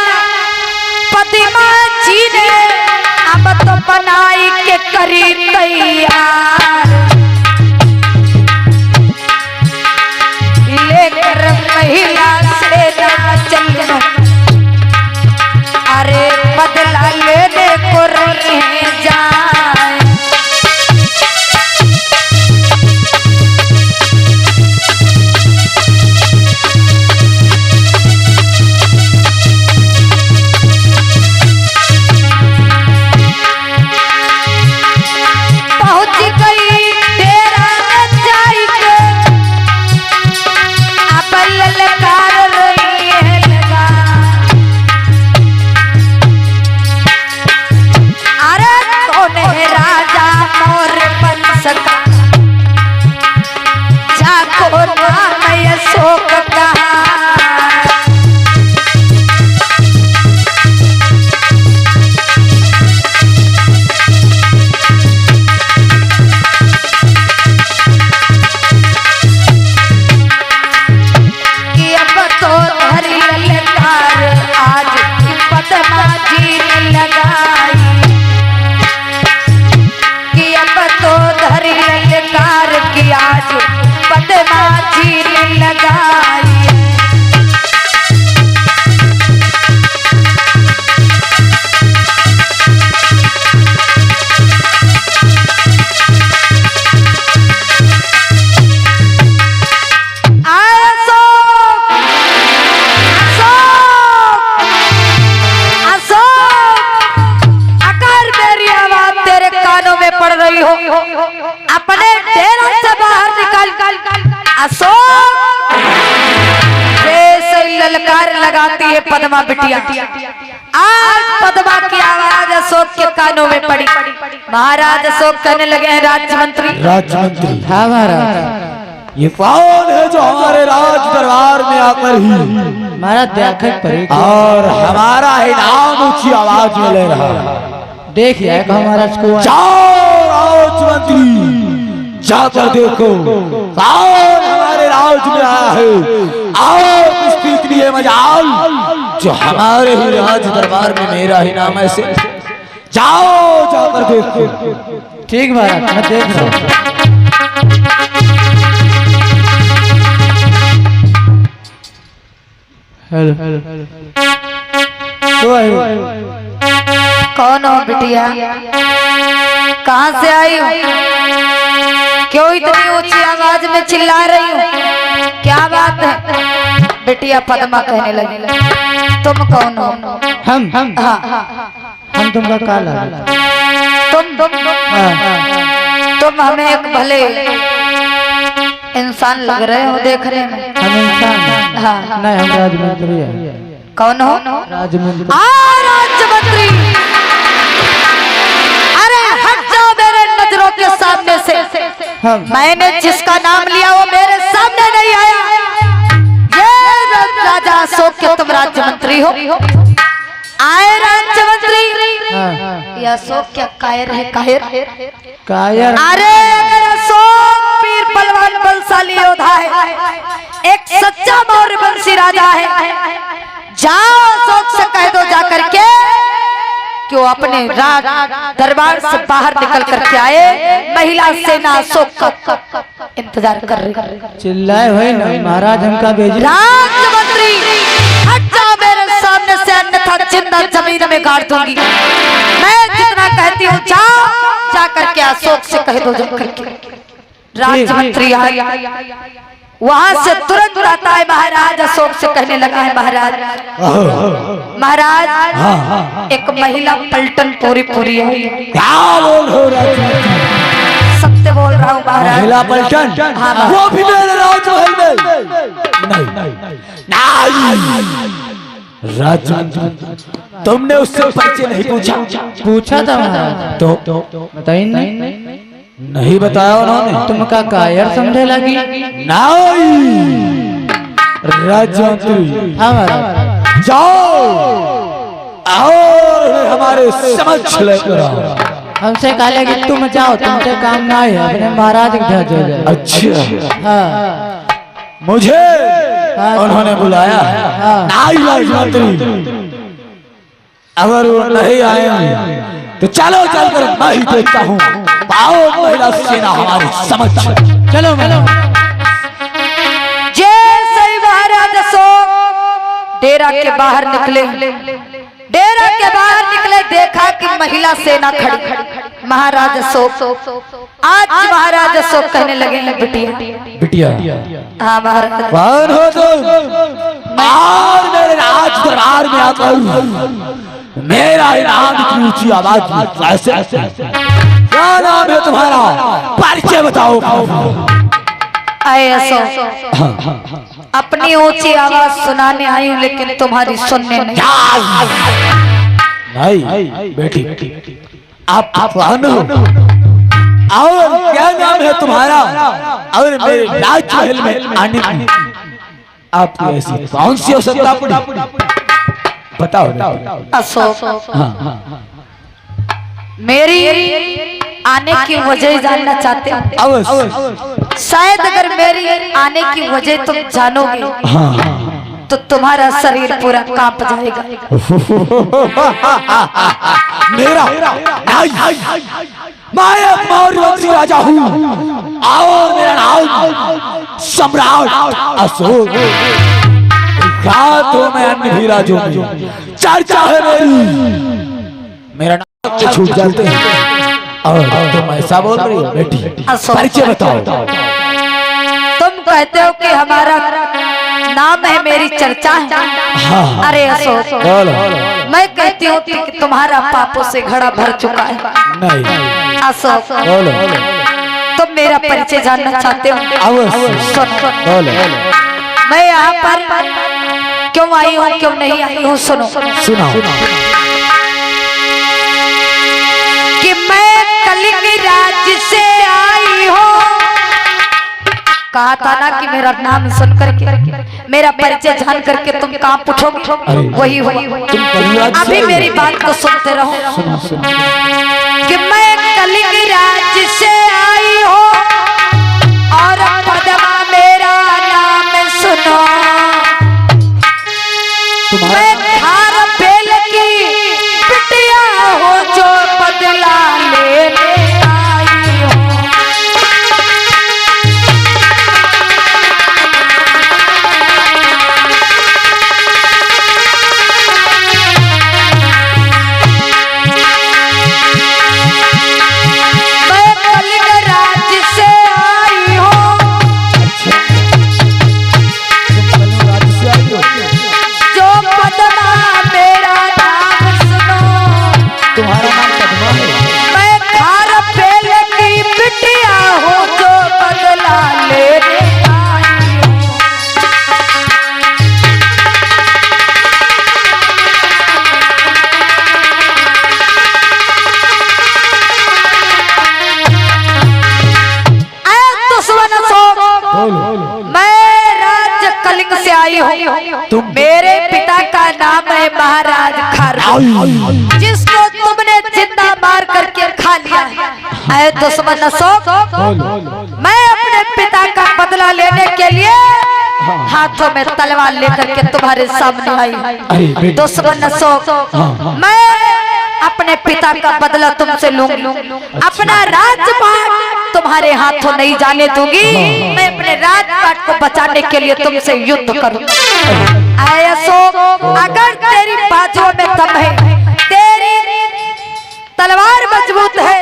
पद्मा जी ने अब तो बनाई के करी तैयार, लेकर महिला सेना चल अरे बदला लेने को रही जाए। पहुंच गई डेरा में जाके अब ललकार रही है लगा। अरे कौन है राजा मोर बन सका, जाको नाम अशोक कहा। आज पद्मा जी ने लगाई अशोक जैसे ललकार लगाती है पद्मा बिटिया, आज पद्मा की आवाज अशोक के कानों में पड़ी। महाराज अशोक कहने लगे हैं, राज्य मंत्री हाँ महाराज, ये कौन है जो हमारे राज दरबार में आकर ही महाराज देखत पड़े और हमारा इनाम ऊंची आवाज में ले रहा है? देखिए महाराज को। जाओ राजमंत्री, जाकर देखो कौन हमारे राज में आया है। आओ इतनी है मजाल जो हमारे ही राज दरबार में मेरा ही नाम है से। जाओ जाकर देखो। ठीक महाराज, मैं देख रहा हूँ। हेलो तो कौन हो बिटिया, कहाँ से आई हो, क्यों इतनी ऊंची आवाज में चिल्ला रही हो, क्या बात है? बिटिया पद्मा कहने लगी, तुम कौन हो? हम हाँ, तुमका काला तुम हमें एक भले इंसान लग रहे हो देखने में। हम इंसान हाँ, नहीं, हम राजमंत्री है। कौन हो? राजमंत्री। राज्यमंत्री, अरे हट जाओ मेरे नजरों के सामने से। मैंने जिसका नाम लिया वो मेरे सामने नहीं आया। ये राजा अशोक के तुम राज्यमंत्री हो? आए राज्यमंत्री, यह अशोक क्या कायर है? कायर? अरे अगर अशोक पीर पलवान बलशाली योद्धा है, एक सच्चा मौर्य वंशी राजा है, जाओ अशोक से कह दो जाकर के कि वो अपने राज दरबार से बाहर निकल करके आए। महिला सेना अशोक का इंतजार कर रही। चिल्लाए हुए ना महाराज, हमका भेजिए। राज्यमंत्री हट जाओ मेरे सामने से, अन्यथा जिंदा जमीन में गाड़ दूंगी। मैं जितना कहती हूँ जाओ, जाकर के अशोक से कह दो जाकर के। राज्यमंत्री आया, वहां से तुरंत आता है। महाराज अशोक से कहने लगा है, महाराज एक महिला पलटन पूरी है। क्या बोल हो रहा? सत्य बोल रहा हूँ महाराज। महिला पलटन? हाँ, वो भी मेरे राजमहल में? नहीं, राजमंत्री तुमने उससे परिचय नहीं पूछा था महाराज, तो बताइए नहीं। नहीं बताया उन्होंने? तुमका कायर समझे लगी? नहीं, राजमंत्री हाँ महाराज, जाओ और हमारे समझ लेकर आओ। हमसे कहा कि तुम जाओ, तुमसे काम ना है, अपने महाराज के भेजो जाए। अच्छा, हाँ, मुझे उन्होंने बुलाया है? नहीं राजमंत्री, अगर वो नहीं आएंगे तो चलो चलकर मैं ही देखता हूँ। आओ महिला सेना हमारी समझ। चलो जैसे ही महाराज अशोक डेरा के बाहर निकले, देखा कि महिला सेना खड़ी। महाराज अशोक, आज महाराज अशोक कहने लगे हैं, बिटिया हाँ महाराज, कौन हो तुम? और मेरे राज दरबार में आकर मेरा इनाम इतनी ऊंची आवाज में कैसे? क्या नाम है तुम्हारा? परिचय बताओ। आए अशोक, अपनी ऊंची आवाज सुनाने आई हूँ, लेकिन तुम्हारी सुनने नहीं। नहीं बेटी, आप कौन हो और क्या नाम है तुम्हारा? और मेरे राजमहल में आने की आपकी ऐसी कौन सी आवश्यकता पड़ी? बताओ। अशोक, मेरी आने की वजह जानना चाहते हो? अवश्य। शायद अगर मेरी आने की वजह तुम जानोगे तो तुम्हारा शरीर पूरा कांप जाएगा। मेरा मैं मौर्य वंशी राजा हूँ और मेरा नाम सम्राट अशोक। तो मैं अन्य भी राजों में चर्चा है मेरी, मेरा नाम छूट जाते हैं और तुम ऐसा बोल रही हो? बेटी परिचय बताओ। तुम कहते हो कि हमारा नाम है, मेरी चर्चा है। हाँ। अरे अशोक, मैं कहती हूँ कि तुम्हारा पापों से घड़ा भर चुका है। नहीं अशोक, तुम मेरा परिचय जानना चाहते हो? अवश्य सुनो, मैं यहाँ पर क्यों आई हूँ, क्यों नहीं आई हूँ, सुनो। सुनाओ। कि मैं कलिंग राज्य से आई हूँ। कहा था ना कि मेरा नाम सुन करके, मेरा परिचय जान करके तुम कहाँ पूछोगे, वही वही अभी मेरी बात को सुनते रहो। कि मैं कलिंग राज्य से आई हूँ और पद्मा मेरा नाम सुनो। मैं खार बेल की बिटिया हो जो बदला लेने आई हूँ। मैं कलिंग राज्य से आई हूँ। जो पद्मा मेरा नाम सुनो। तुम्हारा नाम पद्मा है? मैं खार बेल की बिटिया हूँ जो बदला लेने आई हूँ। मैं राज्य कलिंग से आई हूँ। मेरे पिता का नाम है महाराज खारवेल, जिसको तुमने जिंदा मार करके खा लिया है। ऐ दुश्मन मैं अपने पिता का बदला लेने के लिए हाथों में तलवार लेकर के तुम्हारे सामने आई। दुश्मन मैं अपने पिता का बदला तुमसे लूंगी। अपना राजपाट तुम्हारे हाथों नहीं जाने दूंगी। मैं अपने राजपाट को बचाने के लिए तुमसे युद्ध करूं। अगर तेरी बाजुओं में दम है, तेरी तलवार मजबूत है,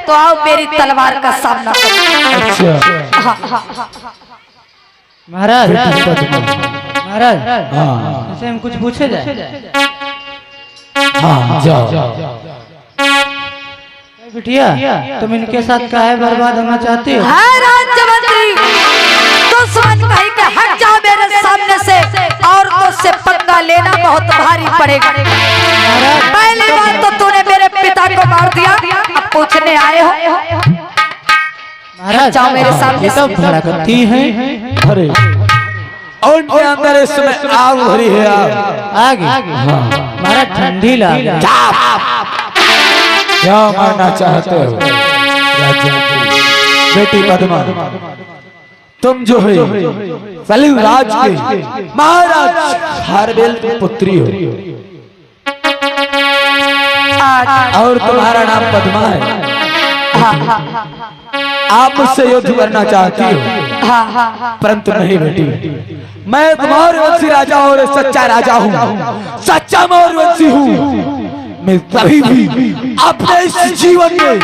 तो आओ मेरी तलवार का सामना करो। महाराज महाराज ऐसे हम कुछ पूछे जाए? हाँ जाओ। बिटिया तुम इनके साथ काहे बर्बाद होना चाहती हो? हाँ राज्य मंत्री, दुश्मन कहीं के हट जाओ मेरे सामने से, और तुझसे पंगा लेना बहुत भारी पड़ेगा। पहली बार तो तूने मेरे पिता को मार दिया, अब पूछने आए हो? महाराज जाओ मेरे सामने तो भड़कती है। अरे उनके अंदर इस समय आग भरी है। आगे महाराज ठंडी लगे। क्या मानना चाहते हो बेटी पद्मा? तुम जो है कलिंग राज के महाराज खारवेल की पुत्री हो, और तुम्हारा नाम पद्मा है। आप मुझसे युद्ध करना चाहती हो, परंतु नहीं बेटी, मैं मौर्य वंशी राजा और सच्चा राजा हूँ, सच्चा मौर्य वंशी हूँ। मैं कभी भी अपने इस जीवन में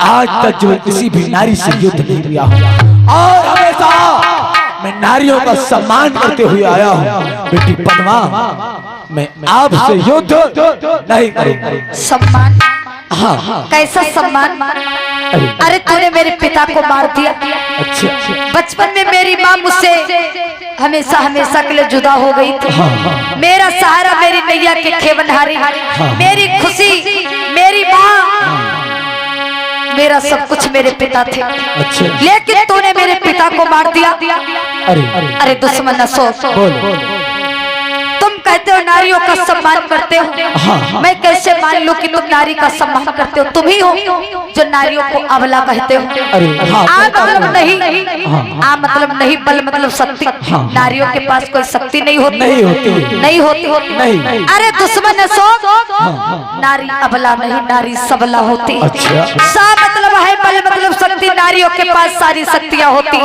आज तक जो किसी भी नारी से युद्ध नहीं किया हूँ, और हमेशा मैं नारियों का सम्मान करते हुए आया हूँ। बेटी पद्मा, मैं आपसे युद्ध नहीं करूँगा। सम्मान? हाँ। कैसा सम्मान? अरे तूने मेरे पिता को मार दिया। अच्छा। बचपन में मेरी माँ मुझसे हमेशा हमेशा के लिए जुदा हो गई थी। मेरा सहारा मेरी नैया के खेवनहारी, मेरी खुशी मेरी माँ, मेरा सब कुछ मेरे पिता थे। अच्छा। लेकिन तूने मेरे पिता को मार दिया। अरे दुश्मन न सोच, तुम कहते हो नारियों का सम्मान करते हो, मैं कैसे मान लूं कि तुम नारी का सम्मान करते हो? तुम ही हो जो नारियों को अबला कहते हो। आ मतलब नहीं, आ मतलब नहीं, बल मतलब शक्ति। नारियों के पास कोई शक्ति नहीं होती, नहीं होती। अरे दुश्मन है सो, नारी अबला नहीं, नारी सबला होती। सा मतलब है बल मतलब शक्ति, नारियों के पास सारी शक्तियाँ होती।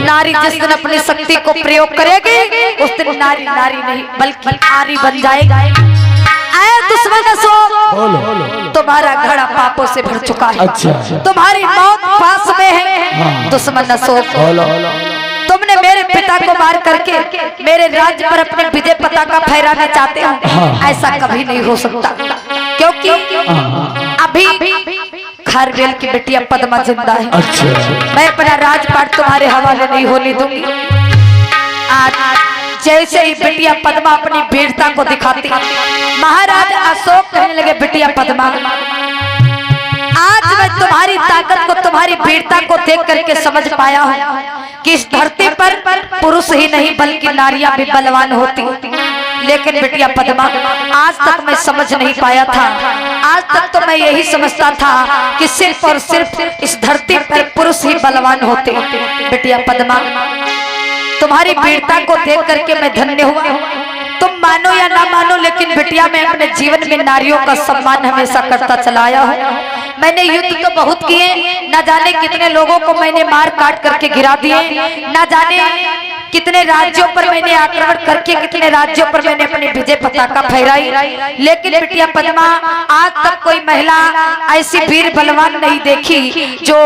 नारी जिस दिन अपनी शक्ति को प्रयोग करेगी, उस दिन नारी नारी नहीं बल्कि आरी बन जाएगा। आए दुश्मन सो, तुम्हारा घड़ा पापों से भर चुका है। तुम्हारी मौत पास में है। दुश्मन सो, तुमने मेरे पिता को मार करके मेरे राज्य पर अपने विजय पताका फहराना चाहते हो। ऐसा कभी नहीं हो सकता, क्योंकि अभी खारवेल की बेटिया पद्मा जिंदा है। अच्छा मैं अपना राजपाट तुम्हारे हवाले नहीं होने दूंगी। आज जैसे ही बिटिया पद्मा अपनी वीरता को दिखाती, महाराज अशोक कहने लगे बिटिया पद्मा, आज मैं तुम्हारी ताकत को, तुम्हारी वीरता को देख करके समझ पाया हूँ कि इस धरती पर पुरुष ही नहीं बल्कि नारियां भी बलवान होती। लेकिन बिटिया पद्मा, आज तक मैं समझ नहीं पाया था। आज तक तो मैं यही समझता था कि सिर्फ और सिर्फ इस धरती पर पुरुष ही बलवान होते। बिटिया पद्मा, तुम्हारी वीरता को देख करके मैं धन्य हुआ। तुम मानो या ना मानो, लेकिन बिटिया मैं अपने जीवन में नारियों का सम्मान हमेशा करता चला आया हूँ। मैंने युद्ध तो बहुत किए, न जाने कितने लोगों को मैंने मार काट करके गिरा दिए, न जाने कितने राज्यों पर मैंने आक्रमण करके कितने राज्यों पर मैंने अपनी विजय पताका फहराई। लेकिन बिटिया पद्मा, आज तक कोई महिला ऐसी वीर बलवान नहीं देखी जो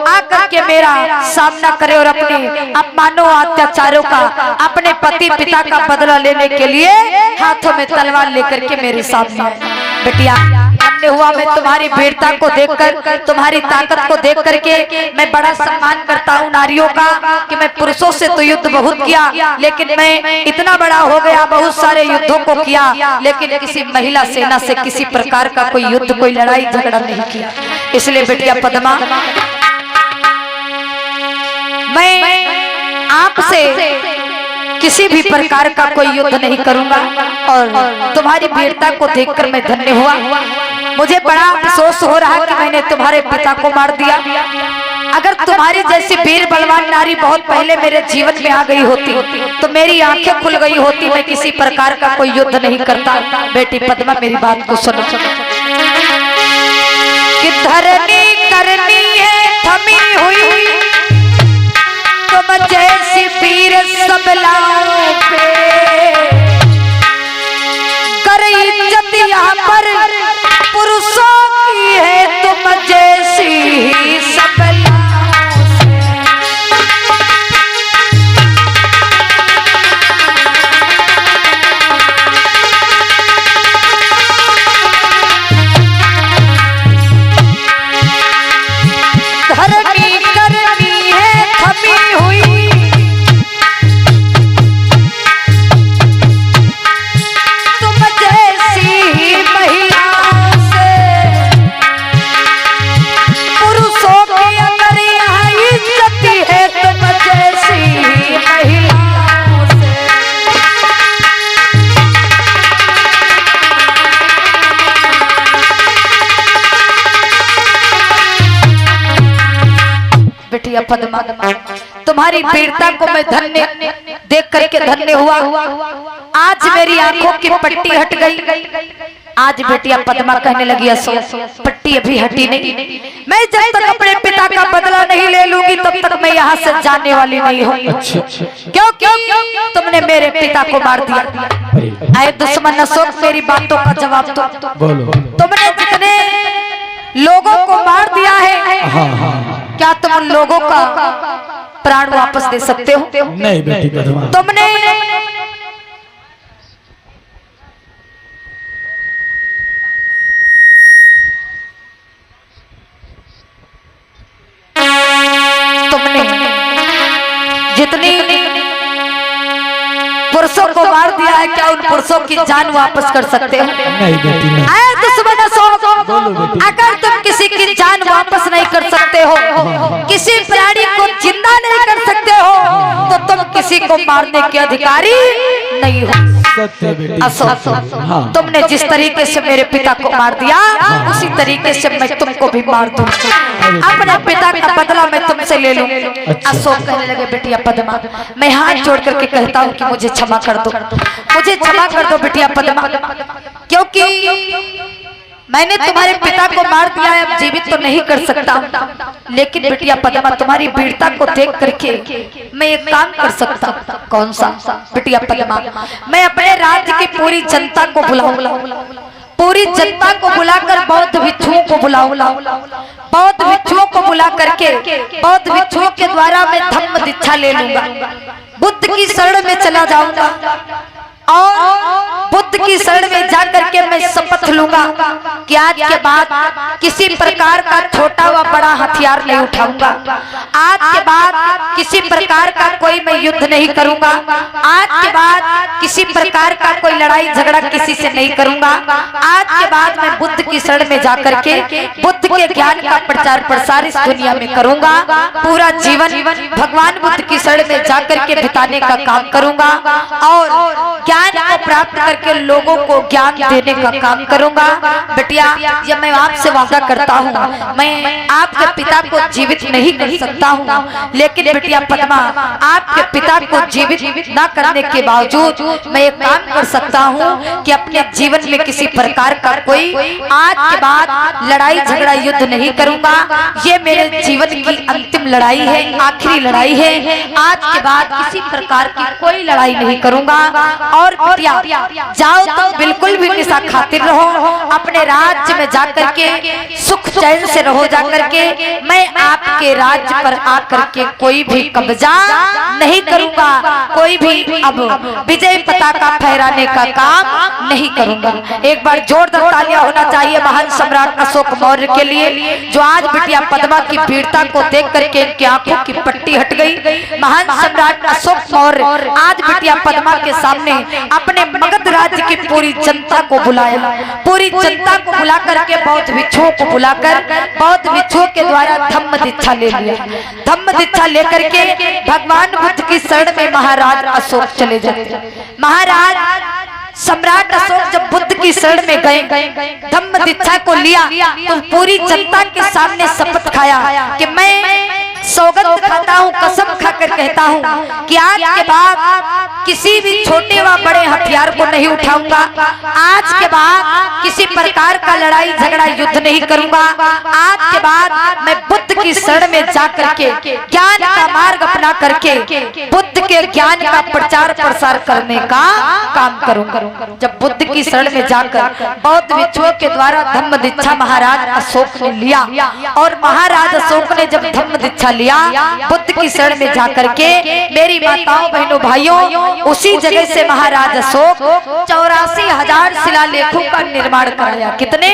आकर के मेरा सामना करे और अपने अपमानों अत्याचारों का, अपने पति पिता का बदला लेने के लिए हाथों में तलवार लेकर के मेरे सामने आए। बिटिया, धन्य हुआ मैं तुम्हारी वीरता को देखकर, तुम्हारी ताकत को देख करके। मैं बड़ा सम्मान करता हूँ नारियों का कि मैं पुरुषों से तो युद्ध बहुत किया, लेकिन मैं इतना बड़ा हो गया, बहुत सारे युद्धों को किया, लेकिन किसी महिला सेना से किसी प्रकार का कोई युद्ध, कोई लड़ाई झगड़ा नहीं किया। इसलिए बिटिया पद्मा, मैं आपसे किसी भी प्रकार का कोई युद्ध नहीं करूंगा। और तुम्हारी वीरता को देखकर मैं धन्य हुआ। मुझे बड़ा अफसोस हो रहा कि मैंने तुम्हारे पिता को मार दिया। अगर तुम्हारी जैसी वीर बलवान नारी बहुत पहले मेरे जीवन में आ गई होती तो मेरी आंखें खुल गई होती, मैं किसी प्रकार का कोई युद्ध नहीं करता। बेटी पद्मा, मेरी बात को सुनो कि धरनी करनी है थमी हुई, तुम जैसी वीर सबलाओं पे कर इज्जत यहाँ पर पुरुषों की है, तुम जैसी ही सबलाओं से। धरनी करनी है थमी हुई, तुम जैसी ही महिलाओं से। पुरुषों की अगर यहाँ इज्जत है, तुम जैसी ही महिलाओं से। बिटिया पद्मा, तुम्हारी वीरता को मैं धन्य देख करके धन्य हुआ। आज मेरी आंखों की पट्टी हट गई। आज बिटिया पद्मा कहने लगी, अशोक पट्टी अभी हटी नहीं, मैं जब तक अपने पिता का बदला नहीं ले लूंगी तब तक मैं यहाँ से जाने वाली नहीं हूँ। क्योंकि तुमने मेरे पिता को मार दिया। आए दुश्मन अशोक, मेरी बातों का जवाब दो। तुमने जितने लोगों को मार दिया है, क्या तुम उन लोगों का प्राण वापस दे सकते हो? नहीं बेटी पद्मा, तुमने जितनी पुरुषों को मार दिया है, क्या उन पुरुषों की जान वापस कर सकते हो? नहीं बेटी नहीं। आए दुश्मन अशोक, अगर तुम किसी की जान वापस नहीं कर सकते हो, किसी प्राणी को जिंदा नहीं कर सकते हो, तो तुम किसी को मारने के अधिकारी नहीं हो। सत्य बेटी। अशोक, हाँ। तुमने जिस तरीके से मेरे पिता को मार दिया, उसी तरीके से मैं तुमको भी मार दूं। अपने पिता का बदला मैं तुमसे ले लूं। अशोक कहने लगे, बिटिया पद्मा, मैं हाथ जोड़ करके कहता हूँ कि मुझे क्षमा कर दो, मुझे क्षमा कर दो बिटिया पद्मा, क्योंकि मैंने तुम्हारे पिता को मार दिया है, अब जीवित तो नहीं कर सकता, लेकिन बिटिया पद्मा, तुम्हारी वीरता को देख करके मैं एक काम कर सकता हूँ। कौन सा? बिटिया पद्मा, मैं अपने राज्य की पूरी जनता को बुलाऊंगा, पूरी जनता को बुलाकर बौद्ध भिक्षुओं को बुलाऊंगा, बौद्ध भिक्षुओं को बुला करके बौद्ध भिक्षुओं के द्वारा मैं धम्म दीक्षा ले लूंगा, बुद्ध की शरण में चला जाऊंगा और बुद्ध की शरण में जाकर के मैं शपथ लूंगा कि आज के बाद किसी प्रकार का छोटा व बड़ा हथियार नहीं उठाऊंगा। आज के बाद किसी प्रकार का कोई मैं युद्ध नहीं करूंगा। आज के बाद किसी प्रकार का कोई लड़ाई झगड़ा किसी से नहीं करूंगा। आज के बाद मैं बुद्ध की शरण में जाकर के बुद्ध के ज्ञान का प्रचार प्रसार इस दुनिया में करूंगा। पूरा जीवन भगवान बुद्ध की शरण में जाकर के बिताने का काम करूंगा और ज्ञान को प्राप्त करके लोगों को ज्ञान देने का काम करूंगा। बेटिया, ये मैं आपसे वादा करता हूँ, मैं आपके पिता को जीवित नहीं कर सकता हूँ, लेकिन बेटिया पद्मा, आपके पिता को जीवित न करने के बावजूद मैं एक काम कर सकता हूँ कि अपने जीवन में किसी प्रकार का कोई आज के बाद लड़ाई झगड़ा युद्ध नहीं करूंगा। ये मेरे जीवन की अंतिम लड़ाई है, आखिरी लड़ाई है। आज के बाद किसी प्रकार की कोई लड़ाई नहीं करूंगा। और बेटिया, जाओ तो बिल्कुल भी निशा खातिर रहो, अपने राज्य में जाकर के सुख चैन से रहो। जाकर के मैं आपके राज्य पर आकर के कोई भी कब्जा नहीं करूंगा, कोई भी अब विजय पताका फहराने का काम नहीं करूंगा। एक बार जोरदार तालियां होना चाहिए महान सम्राट अशोक मौर्य के लिए, जो आज बिटिया पद्मा की वीरता को देख करके इनकी आंखों की पट्टी हट गई। महान सम्राट अशोक मौर्य आज बिटिया पद्मा के सामने अपने मगध राज्य की पूरी जनता को बुलाया, पूरी जनता को बुला करके बौद्ध भिक्षुओं को बुलाकर बौद्ध भिक्षुओं के द्वारा धम्म दीक्षा ले लिया। धम्म दीक्षा लेकर के भगवान बुद्ध की शरण में महाराज अशोक चले जाते। महाराज सम्राट अशोक जब बुद्ध की शरण में गए, धम्म दीक्षा को लिया, तो पूरी जनता के सामने शपथ खाया कि मैं सौगंध खाता हूँ, कसम खाकर कहता हूँ कि आज के बाद किसी भी छोटे व बड़े हथियार को नहीं उठाऊंगा। आज के बाद किसी प्रकार का लड़ाई झगड़ा युद्ध नहीं करूंगा। आज के बाद मैं बुद्ध की शरण में जाकर के ज्ञान का मार्ग अपना करके बुद्ध के ज्ञान का प्रचार प्रसार करने का काम करूंगा। जब बुद्ध की शरण में जाकर बौद्ध भिक्षुओं के द्वारा धम्म दीक्षा महाराज अशोक ने लिया, और महाराज अशोक ने जब धम्म दीक्षा लिया बुद्ध की शरण में जाकर के, मेरी माताओं बहनों भाइयों, उसी जगह से महाराज अशोक 84,000 शिलालेखों का निर्माण कराया। कितने?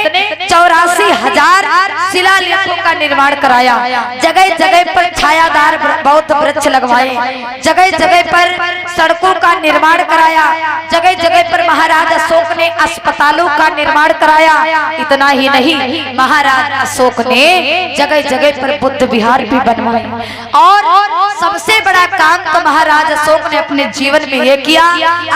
84,000 शिलालेखों का निर्माण कराया। जगह जगह पर छायादार बौद्ध वृक्ष लगवाए, जगह जगह पर सड़कों का निर्माण कराया, जगह जगह पर महाराज अशोक ने अस्पतालों का निर्माण कराया। इतना ही नहीं, महाराज अशोक ने जगह जगह पर बुद्ध विहार भी बनवाए। और सबसे बड़ा काम तो महाराज अशोक ने अपने जीवन में यह किया,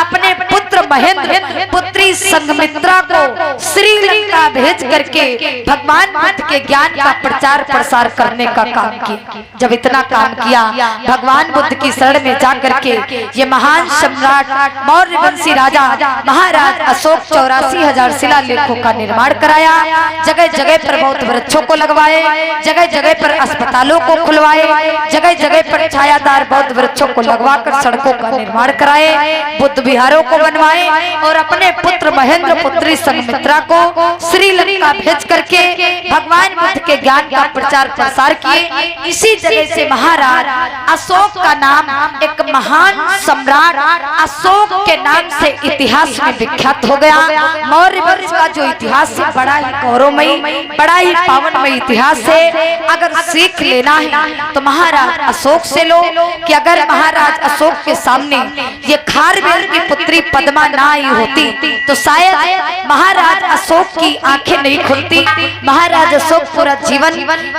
अपने पुत्र महेंद्र पुत्री संघमित्रा को श्रीलंका भेज करके भगवान बुद्ध के ज्ञान का प्रचार प्रसार करने का काम किया। जब इतना काम किया, भगवान बुद्ध की शरण में जाकर के ये महान सम्राट मौर्य वंशी राजा महाराज अशोक 84,000 शिलालेखों का निर्माण कराया। जगह जगह पर बौद्ध वृक्षों को लगवाए, जगह जगह पर अस्पतालों को खुलवाए, जगह जगह पर छायादार बौद्ध वृक्षों को लगवाकर सड़कों का निर्माण कराए, बुद्ध विहारों को बनवाए, और अपने पुत्र महेंद्र पुत्री संघमित्रा को श्रीलंका भेज करके भगवान बुद्ध के ज्ञान का प्रचार प्रसार किए। इसी जगह से महाराज अशोक का नाम एक महान सम्राट अशोक के नाम से इतिहास में विख्यात हो गया। मौर्य वंश का जो इतिहास है बड़ा ही गौरवमयी, बड़ा ही पावनमयी इतिहास है। अगर सीख लेना है तो महाराज अशोक से लो, कि अगर महाराज अशोक के सामने ये खारवेल की पुत्री पद्मा ना आई होती तो शायद महाराज अशोक की आंखें नहीं खुलती। महाराज अशोक पूरा जीवन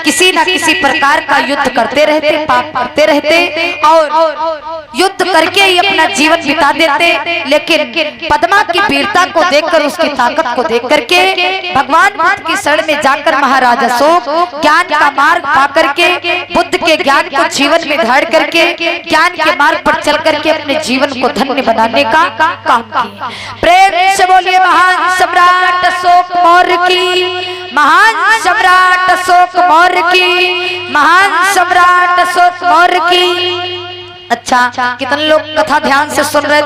किसी न किसी प्रकार का युद्ध करते रहते, पाप करते रहते, और युद्ध करके ही अपना जीवन बिता देते। लेकिन पद्मा की वीरता को देखकर, उसकी ताकत को देख करके भगवान बुद्ध की शरण में जाकर महाराज अशोक ज्ञान का मार्ग पा करके बुद्ध के ज्ञान को जीवन में धारण करके ज्ञान के मार्ग पर चल करके अपने जीवन को धन्य बनाने का काम किया। प्रेम से बोलिए महान सम्राट अशोक मौर्य की, महान सम्राट अशोक मौर्य की, महान सम्राट अशोक मौर्य की। अच्छा, कितने लोग कथा ध्यान से सुन रहे थे?